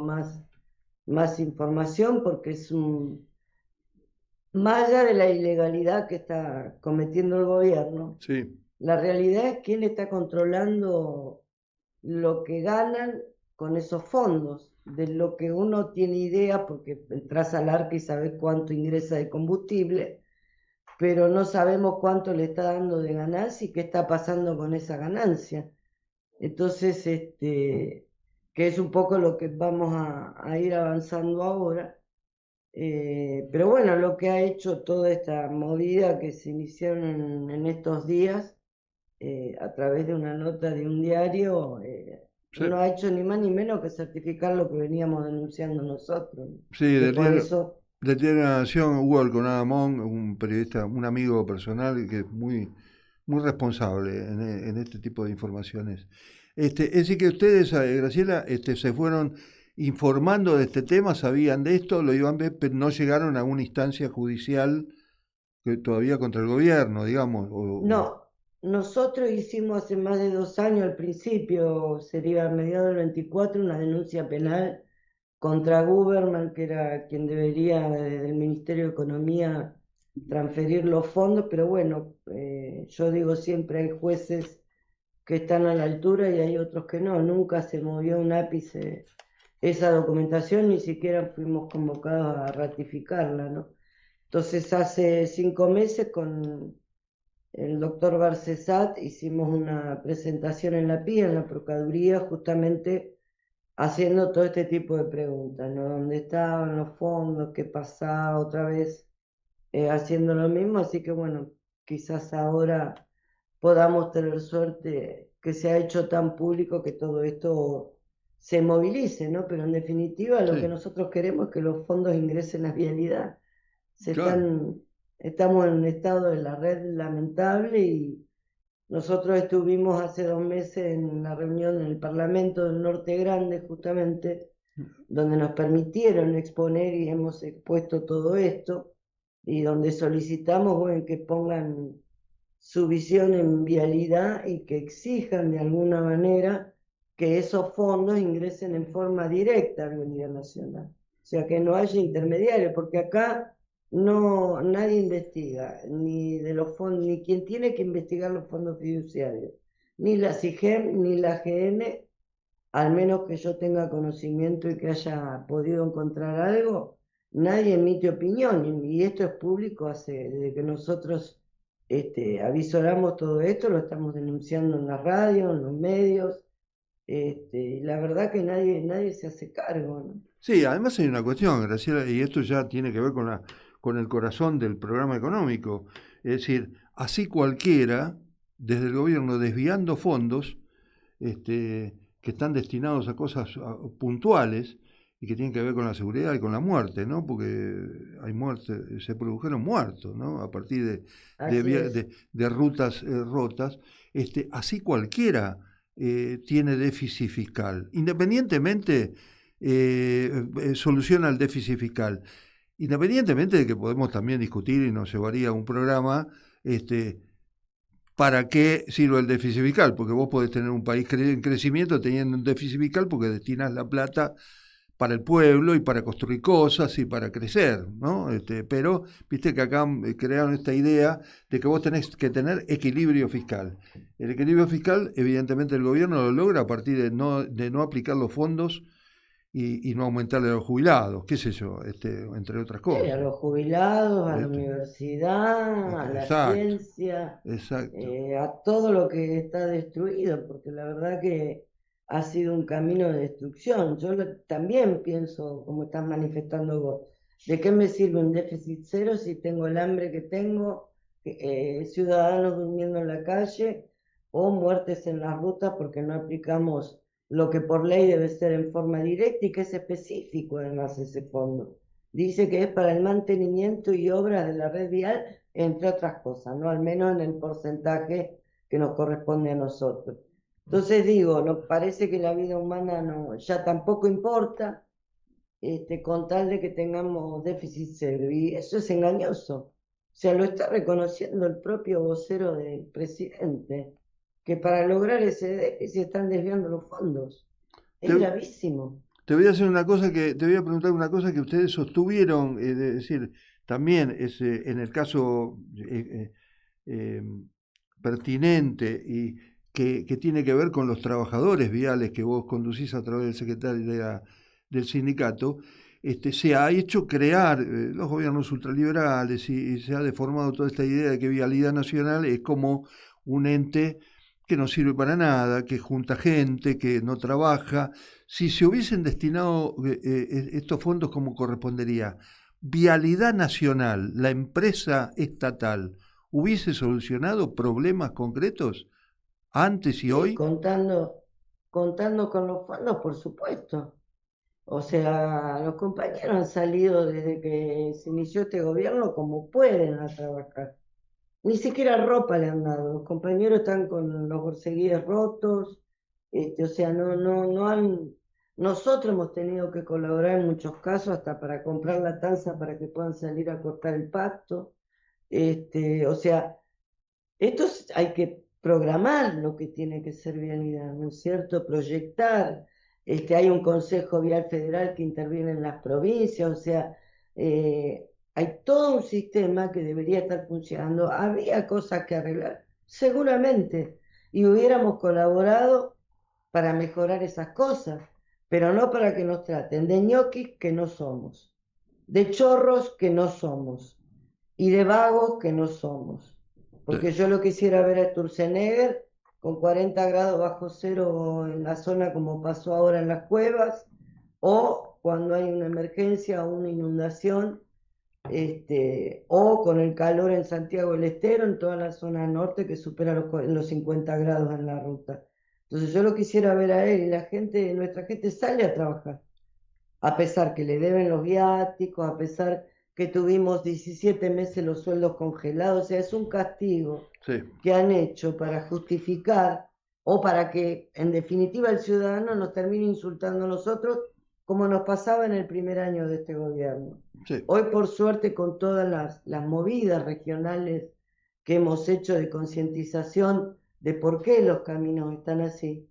más información, porque es más allá de la ilegalidad que está cometiendo el gobierno, sí, la realidad es quién está controlando lo que ganan con esos fondos, de lo que uno tiene idea, porque entras al ARCA y sabes cuánto ingresa de combustible, pero no sabemos cuánto le está dando de ganancia y qué está pasando con esa ganancia. Entonces, que es un poco lo que vamos a ir avanzando ahora. Pero bueno, lo que ha hecho toda esta movida que se iniciaron en estos días, a través de una nota de un diario, sí, no ha hecho ni más ni menos que certificar lo que veníamos denunciando nosotros. Sí, del diario de la Nación, Hugo Alconada-Mon, un periodista, un amigo personal que es muy, muy responsable en este tipo de informaciones. Es decir que ustedes, Graciela, se fueron informando de este tema, sabían de esto, lo iban a ver, pero no llegaron a una instancia judicial todavía contra el gobierno, digamos. No, nosotros hicimos hace más de 2 años, al principio, sería a mediados del 24, una denuncia penal contra Guberman, que era quien debería, desde el Ministerio de Economía, transferir los fondos, pero bueno, yo digo siempre hay jueces que están a la altura y hay otros que no. Nunca se movió un ápice esa documentación, ni siquiera fuimos convocados a ratificarla, ¿no? Entonces hace 5 meses con el doctor Barcesat hicimos una presentación en la PIA, en la Procuraduría, justamente haciendo todo este tipo de preguntas, ¿no? ¿Dónde estaban los fondos? ¿Qué pasaba? Otra vez haciendo lo mismo, así que bueno, quizás ahora podamos tener suerte que se ha hecho tan público que todo esto se movilice, ¿no? Pero en definitiva lo que Sí, nosotros queremos es que los fondos ingresen a vialidad. claro. Estamos en un estado de la red lamentable y nosotros estuvimos hace 2 meses en una reunión en el Parlamento del Norte Grande, justamente, donde nos permitieron exponer y hemos expuesto todo esto, y donde solicitamos, bueno, que pongan su visión en vialidad y que exijan de alguna manera que esos fondos ingresen en forma directa a Vialidad Nacional. O sea, que no haya intermediarios, porque acá nadie investiga, ni de los fondos, ni quien tiene que investigar los fondos fiduciarios, ni la CIGEM, ni la GN, al menos que yo tenga conocimiento y que haya podido encontrar algo, nadie emite opinión, y esto es público desde que nosotros avisoramos todo esto, lo estamos denunciando en la radio, en los medios, y la verdad que nadie se hace cargo, ¿no? Sí, además hay una cuestión, Graciela, y esto ya tiene que ver con el corazón del programa económico. Es decir, así cualquiera, desde el gobierno, desviando fondos que están destinados a cosas puntuales y que tienen que ver con la seguridad y con la muerte, ¿no? Porque hay muertes, se produjeron muertos, ¿no? A partir Así es. de rutas rotas. Así cualquiera tiene déficit fiscal, independientemente soluciona el déficit fiscal. Independientemente de que podemos también discutir y nos llevaría un programa, ¿para qué sirve el déficit fiscal? Porque vos podés tener un país en crecimiento teniendo un déficit fiscal porque destinas la plata para el pueblo y para construir cosas y para crecer, ¿no? Pero viste que acá crearon esta idea de que vos tenés que tener equilibrio fiscal. El equilibrio fiscal, evidentemente, el gobierno lo logra a partir de no aplicar los fondos y no aumentarle a los jubilados, qué sé yo, entre otras A cosas. los jubilados, a la Este, universidad, a la exacto, ciencia, exacto. a todo lo que está destruido, porque la verdad que ha sido un camino de destrucción. También pienso, como estás manifestando vos, ¿de qué me sirve un déficit cero si tengo el hambre que tengo, ciudadanos durmiendo en la calle o muertes en las rutas porque no aplicamos lo que por ley debe ser en forma directa y que es específico además ese fondo? Dice que es para el mantenimiento y obras de la red vial, entre otras cosas, ¿no? Al menos en el porcentaje que nos corresponde a nosotros. Entonces digo, nos parece que la vida humana ya tampoco importa, con tal de que tengamos déficit cero, y eso es engañoso. O sea, lo está reconociendo el propio vocero del presidente, que para lograr ese déficit están desviando los fondos. Es Te, gravísimo. te voy a hacer una cosa te voy a preguntar una cosa que ustedes sostuvieron, es decir, también en el caso eh, pertinente y que tiene que ver con los trabajadores viales que vos conducís a través del secretario del sindicato. Se ha hecho crear los gobiernos ultraliberales y se ha deformado toda esta idea de que Vialidad Nacional es como un ente que no sirve para nada, que junta gente, que no trabaja. Si se hubiesen destinado estos fondos como correspondería, Vialidad Nacional, la empresa estatal, ¿hubiese solucionado problemas concretos antes y Sí, hoy? contando con los fondos, por supuesto. O sea, los compañeros han salido desde que se inició este gobierno como pueden a trabajar. Ni siquiera ropa le han dado. Los compañeros están con los borceguíes rotos. O sea, no han. Nosotros hemos tenido que colaborar en muchos casos hasta para comprar la tanza para que puedan salir a cortar el pasto. O sea, hay que programar lo que tiene que ser vialidad, ¿no es cierto? Proyectar. Hay un Consejo Vial Federal que interviene en las provincias, o sea, hay todo un sistema que debería estar funcionando. Había cosas que arreglar, seguramente, y hubiéramos colaborado para mejorar esas cosas, pero no para que nos traten de ñoquis que no somos, de chorros que no somos y de vagos que no somos. Porque yo lo quisiera ver a Sturzenegger con 40 grados bajo cero en la zona como pasó ahora en las cuevas, o cuando hay una emergencia o una inundación, o con el calor en Santiago del Estero, en toda la zona norte que supera los 50 grados en la ruta. Entonces yo lo quisiera ver a él, y nuestra gente sale a trabajar, a pesar que le deben los viáticos, a pesar que tuvimos 17 meses los sueldos congelados. O sea, es un castigo que han hecho para justificar o para que en definitiva el ciudadano nos termine insultando a nosotros, como nos pasaba en el primer año de este gobierno. Hoy, por suerte, con todas las movidas regionales que hemos hecho de concientización de por qué los caminos están así,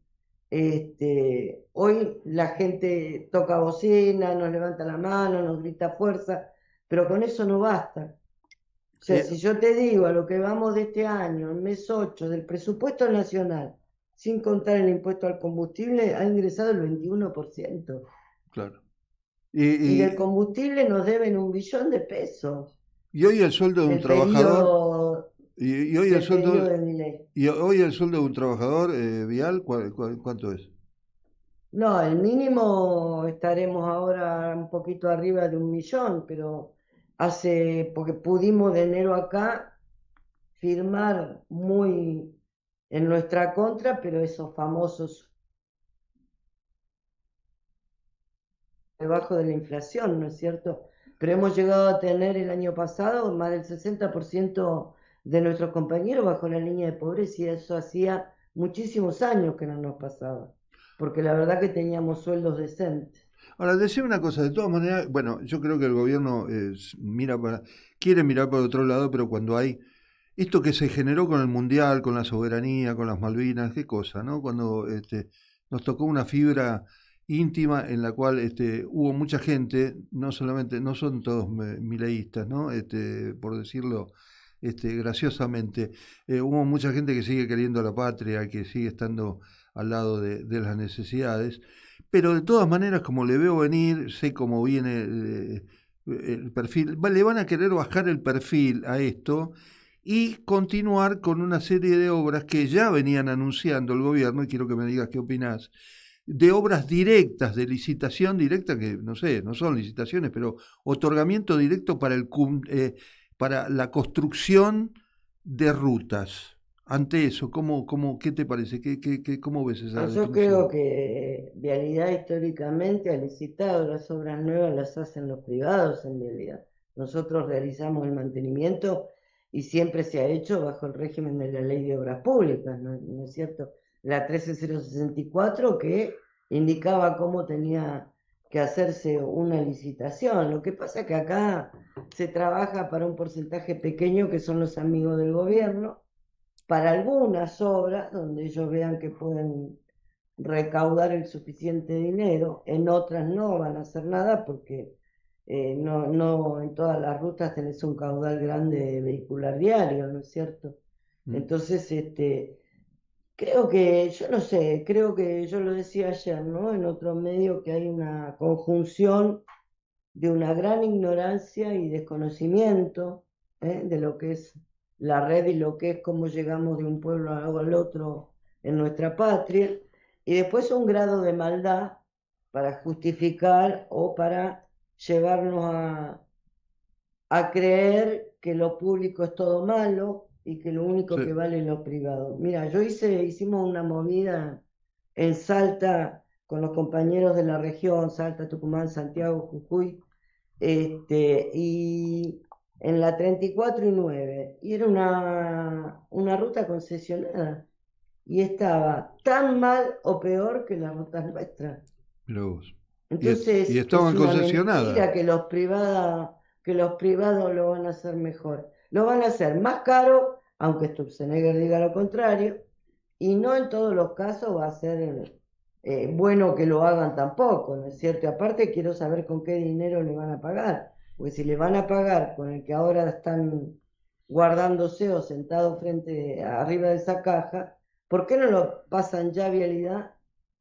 hoy la gente toca bocina, nos levanta la mano, nos grita fuerza, pero con eso no basta. O sea, si yo te digo a lo que vamos de este año, en mes 8, del presupuesto nacional, sin contar el impuesto al combustible, ha ingresado el 21%. Claro. Y del combustible nos deben 1 billón de pesos. Y hoy el sueldo de un trabajador... Y hoy el sueldo de un trabajador vial, ¿cuánto es? No, el mínimo estaremos ahora un poquito arriba de 1 millón, pero porque pudimos de enero acá firmar muy en nuestra contra, pero esos famosos debajo de la inflación, ¿no es cierto? Pero hemos llegado a tener el año pasado más del 60% de nuestros compañeros bajo la línea de pobreza, y eso hacía muchísimos años que no nos pasaba, porque la verdad que teníamos sueldos decentes. Ahora, decime una cosa, de todas maneras, bueno, yo creo que el gobierno quiere mirar para otro lado, pero cuando hay esto que se generó con el Mundial, con la soberanía, con las Malvinas, qué cosa, ¿no? Cuando nos tocó una fibra íntima en la cual hubo mucha gente, no son todos mileístas, ¿no? Por decirlo graciosamente, hubo mucha gente que sigue queriendo a la patria, que sigue estando al lado de las necesidades, pero de todas maneras, como le veo venir, sé cómo viene el perfil, le van a querer bajar el perfil a esto y continuar con una serie de obras que ya venían anunciando el gobierno, y quiero que me digas qué opinás, de obras directas, de licitación directa, que no sé, no son licitaciones, pero otorgamiento directo para la construcción de rutas. Ante eso, ¿qué te parece? ¿Cómo ves esa Yo definición? creo que Vialidad históricamente ha licitado, las obras nuevas las hacen los privados en Vialidad. Nosotros realizamos el mantenimiento y siempre se ha hecho bajo el régimen de la Ley de Obras Públicas, ¿no es cierto? La 13064 que indicaba cómo tenía que hacerse una licitación. Lo que pasa es que acá se trabaja para un porcentaje pequeño que son los amigos del gobierno, para algunas obras donde ellos vean que pueden recaudar el suficiente dinero, en otras no van a hacer nada porque no en todas las rutas tenés un caudal grande vehicular diario, ¿no es cierto? Entonces, creo que, yo no sé, creo que yo lo decía ayer, ¿no? En otro medio, que hay una conjunción de una gran ignorancia y desconocimiento de lo que es la red y lo que es cómo llegamos de un pueblo al otro en nuestra patria, y después un grado de maldad para justificar o para llevarnos a creer que lo público es todo malo y que lo único que vale es lo privado. Mira, hicimos una movida en Salta con los compañeros de la región, Salta, Tucumán, Santiago, Jujuy, y en la 34 y 9, y era una ruta concesionada, y estaba tan mal o peor que las rutas nuestras. Entonces, y estaban concesionadas. Mentira que los privados lo van a hacer mejor. Lo van a hacer más caro, aunque Sturzenegger diga lo contrario, y no en todos los casos va a ser bueno que lo hagan tampoco, ¿no es cierto? Aparte, quiero saber con qué dinero le van a pagar. Porque si le van a pagar con el que ahora están guardándose o sentados arriba de esa caja, ¿por qué no lo pasan ya a vialidad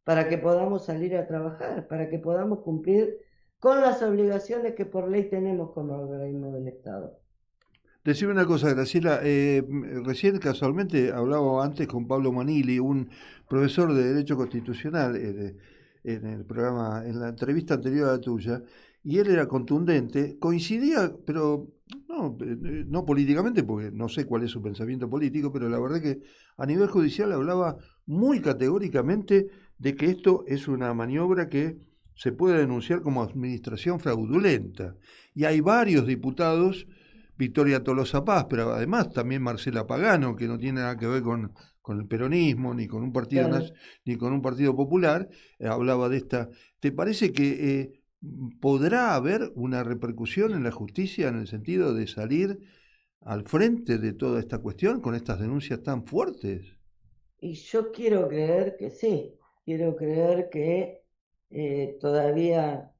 para que podamos salir a trabajar, para que podamos cumplir con las obligaciones que por ley tenemos como organismo del Estado? Decime una cosa, Graciela, recién casualmente hablaba antes con Pablo Manili, un profesor de Derecho Constitucional, en el programa, en la entrevista anterior a la tuya, y él era contundente, coincidía, pero no políticamente, porque no sé cuál es su pensamiento político, pero la verdad que a nivel judicial hablaba muy categóricamente de que esto es una maniobra que se puede denunciar como administración fraudulenta. Y hay varios diputados, Victoria Tolosa Paz, pero además también Marcela Pagano, que no tiene nada que ver con el peronismo, ni con un partido, Claro. ni con un partido popular, hablaba de esta. ¿Te parece que podrá haber una repercusión en la justicia en el sentido de salir al frente de toda esta cuestión con estas denuncias tan fuertes? Y yo quiero creer que sí, quiero creer que todavía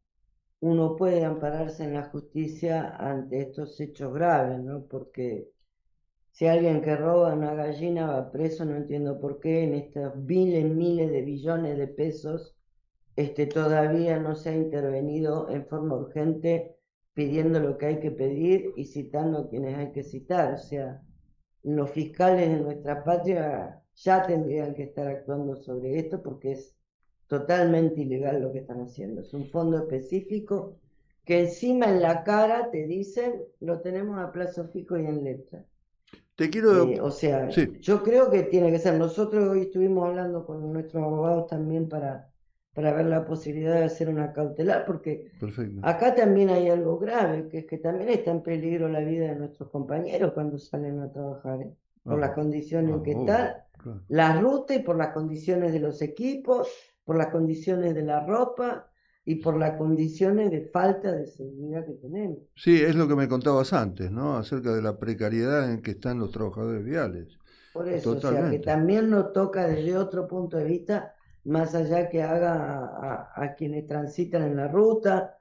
uno puede ampararse en la justicia ante estos hechos graves, ¿no? Porque si alguien que roba una gallina va preso, no entiendo por qué en estos miles de billones de pesos todavía no se ha intervenido en forma urgente pidiendo lo que hay que pedir y citando a quienes hay que citar. O sea, los fiscales de nuestra patria ya tendrían que estar actuando sobre esto porque es totalmente ilegal lo que están haciendo. Es un fondo específico que encima en la cara te dicen lo tenemos a plazo fijo y en letra. Te quiero... O sea, sí. yo creo que tiene que ser. Nosotros hoy estuvimos hablando con nuestros abogados también para ver la posibilidad de hacer una cautelar, porque Perfecto. acá también hay algo grave, que es que también está en peligro la vida de nuestros compañeros cuando salen a trabajar, por las condiciones en que están, claro. la ruta y por las condiciones de los equipos, por las condiciones de la ropa y por las condiciones de falta de seguridad que tenemos. Sí, es lo que me contabas antes, ¿no? Acerca de la precariedad en que están los trabajadores viales. Por eso, Totalmente. o sea, que también nos toca desde otro punto de vista, más allá que haga a quienes transitan en la ruta,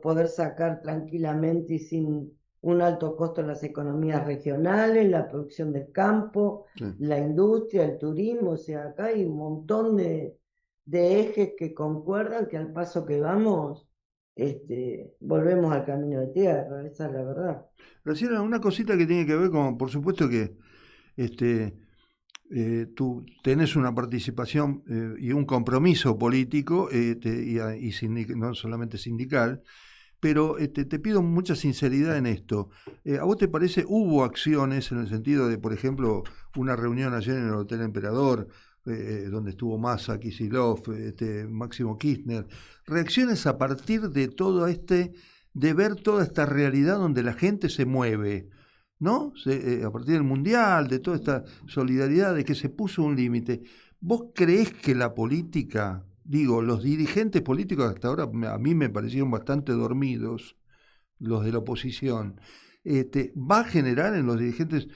poder sacar tranquilamente y sin un alto costo las economías regionales, la producción del campo, Sí. la industria, el turismo. O sea, acá hay un montón de ejes que concuerdan que al paso que vamos, volvemos al camino de tierra, esa es la verdad. Recién una cosita que tiene que ver con, por supuesto que tú tenés una participación y un compromiso político no solamente sindical, pero te pido mucha sinceridad en esto. ¿A vos te parece, hubo acciones en el sentido de, por ejemplo, una reunión ayer en el Hotel Emperador, donde estuvo Massa, Kicillof, Máximo Kirchner, reacciones a partir de todo de ver toda esta realidad donde la gente se mueve, ¿no? A partir del Mundial, de toda esta solidaridad, de que se puso un límite. ¿Vos creés que la política, los dirigentes políticos hasta ahora a mí me parecieron bastante dormidos, los de la oposición, va a generar en los dirigentes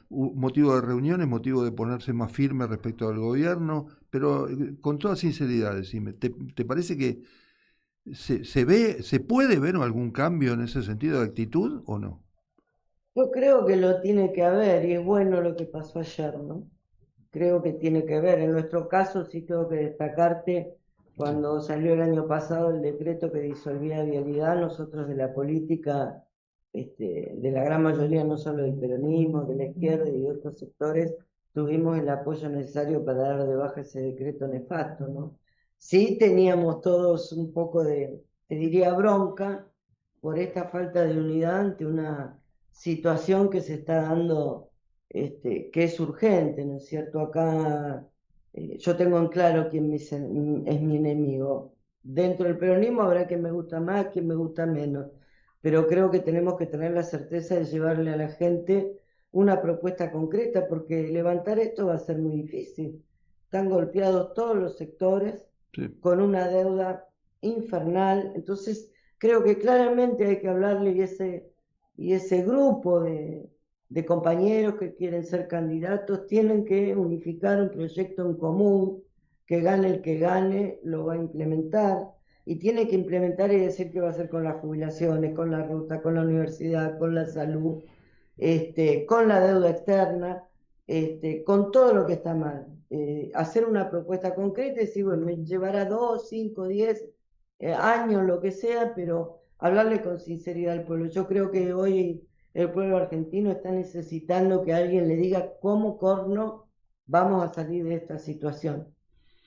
motivo de reuniones, motivo de ponerse más firme respecto al gobierno? Pero con toda sinceridad, decime, ¿te parece que se puede ver algún cambio en ese sentido de actitud o no? Yo creo que lo tiene que haber y es bueno lo que pasó ayer, ¿no? Creo que tiene que ver. En nuestro caso sí tengo que destacarte, cuando salió el año pasado el decreto que disolvía Vialidad, nosotros de la política, de la gran mayoría, no solo del peronismo, de la izquierda y de otros sectores, tuvimos el apoyo necesario para dar de baja ese decreto nefasto, ¿no? Sí teníamos todos un poco de, te diría, bronca por esta falta de unidad ante una situación que se está dando, que es urgente, ¿no es cierto? Acá yo tengo en claro quién es mi enemigo. Dentro del peronismo habrá quien me gusta más, quien me gusta menos, pero creo que tenemos que tener la certeza de llevarle a la gente una propuesta concreta, porque levantar esto va a ser muy difícil. Están golpeados todos los sectores, sí, con una deuda infernal. Entonces creo que claramente hay que hablarle y ese grupo de compañeros que quieren ser candidatos tienen que unificar un proyecto en común, que gane el que gane, lo va a implementar. y tiene que implementar y decir qué va a hacer con las jubilaciones, con la ruta, con la universidad, con la salud, con la deuda externa, con todo lo que está mal. Hacer una propuesta concreta y decir, bueno, me llevará 2, 5, 10 años, lo que sea, pero hablarle con sinceridad al pueblo. Yo creo que hoy el pueblo argentino está necesitando que alguien le diga cómo corno vamos a salir de esta situación.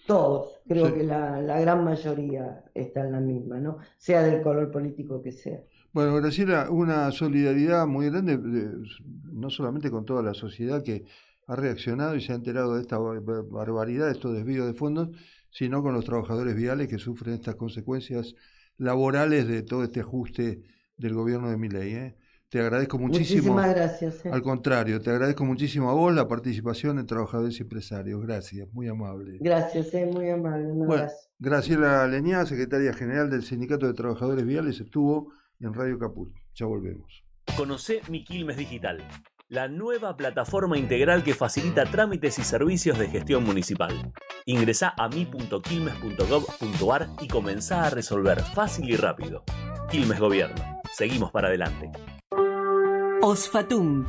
Todos, creo que la gran mayoría está en la misma, ¿no? Sea del color político que sea. Bueno, Graciela, una solidaridad muy grande, no solamente con toda la sociedad que ha reaccionado y se ha enterado de esta barbaridad, estos desvíos de fondos, sino con los trabajadores viales que sufren estas consecuencias laborales de todo este ajuste del gobierno de Milei, ¿eh? Te agradezco muchísimo. Muchísimas gracias. Al contrario, te agradezco muchísimo a vos la participación en Trabajadores y Empresarios. Gracias, muy amable. Gracias, muy amable. Un abrazo. Graciela Leñá, secretaria general del Sindicato de Trabajadores Viales, estuvo en Radio Caput. Ya volvemos. Conocé Mi Quilmes Digital, la nueva plataforma integral que facilita trámites y servicios de gestión municipal. Ingresá a mi.quilmes.gov.ar y comenzá a resolver fácil y rápido. Quilmes Gobierno. Seguimos para adelante. OSFATUN.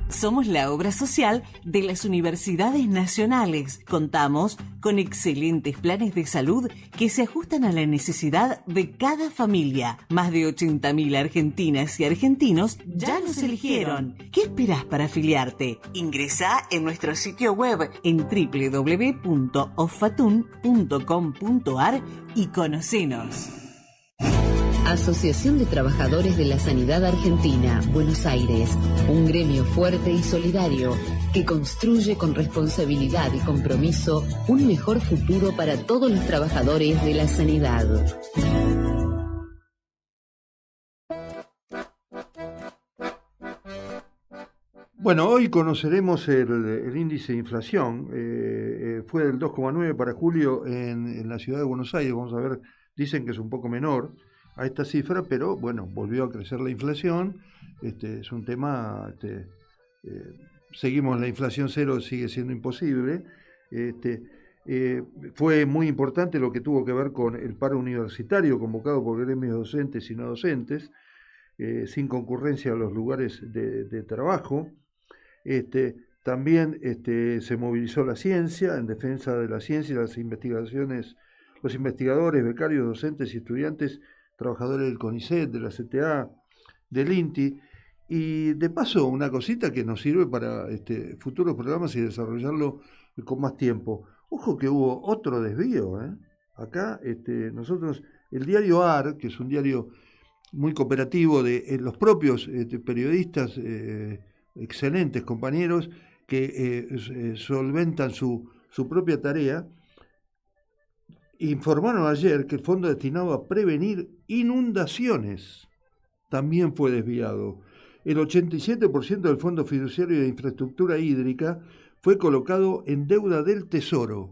Somos la obra social de las universidades nacionales. Contamos con excelentes planes de salud que se ajustan a la necesidad de cada familia. Más de 80.000 argentinas y argentinos ya nos eligieron. ¿Qué esperás para afiliarte? Ingresá en nuestro sitio web en www.osfatun.com.ar y conocenos. Asociación de Trabajadores de la Sanidad Argentina, Buenos Aires, un gremio fuerte y solidario que construye con responsabilidad y compromiso un mejor futuro para todos los trabajadores de la sanidad. Bueno, hoy conoceremos el índice de inflación. Fue del 2,9 para julio en la ciudad de Buenos Aires. Vamos a ver, dicen que es un poco menor a esta cifra, pero bueno, volvió a crecer la inflación. Es un tema, seguimos, la inflación cero sigue siendo imposible. Fue muy importante lo que tuvo que ver con el paro universitario convocado por gremios docentes y no docentes, sin concurrencia a los lugares de trabajo. También se movilizó la ciencia en defensa de la ciencia y las investigaciones, los investigadores, becarios, docentes y estudiantes, trabajadores del CONICET, de la CTA, del INTI, y de paso una cosita que nos sirve para futuros programas y desarrollarlo con más tiempo. Ojo que hubo otro desvío, ¿eh? Acá nosotros, el diario AR, que es un diario muy cooperativo de los propios periodistas, excelentes compañeros que solventan su propia tarea, informaron ayer que el fondo destinado a prevenir inundaciones también fue desviado. El 87% del Fondo Fiduciario de Infraestructura Hídrica fue colocado en deuda del Tesoro.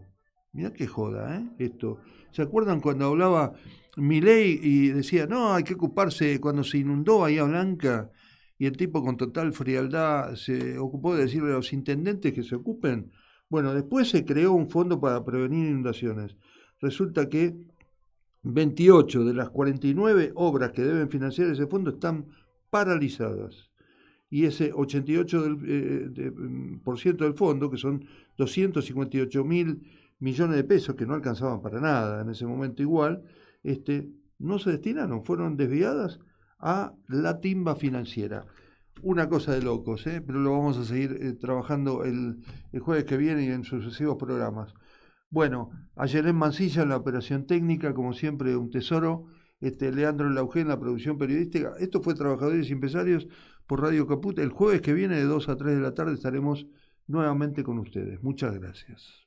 Mirá qué joda, ¿eh? Esto. ¿Se acuerdan cuando hablaba Milei y decía, no, hay que ocuparse cuando se inundó Bahía Blanca? Y el tipo con total frialdad se ocupó de decirle a los intendentes que se ocupen. Bueno, después se creó un fondo para prevenir inundaciones. Resulta que 28 de las 49 obras que deben financiar ese fondo están paralizadas. Y ese 88% del fondo, que son 258.000 millones de pesos, que no alcanzaban para nada en ese momento igual, no se destinaron, fueron desviadas a la timba financiera. Una cosa de locos, pero lo vamos a seguir trabajando el jueves que viene y en sucesivos programas. Bueno, a Yelén Mancilla en la operación técnica, como siempre, un tesoro. Leandro Laugé en la producción periodística. Esto fue Trabajadores y Empresarios por Radio Caput. El jueves que viene de 2 a 3 de la tarde estaremos nuevamente con ustedes. Muchas gracias.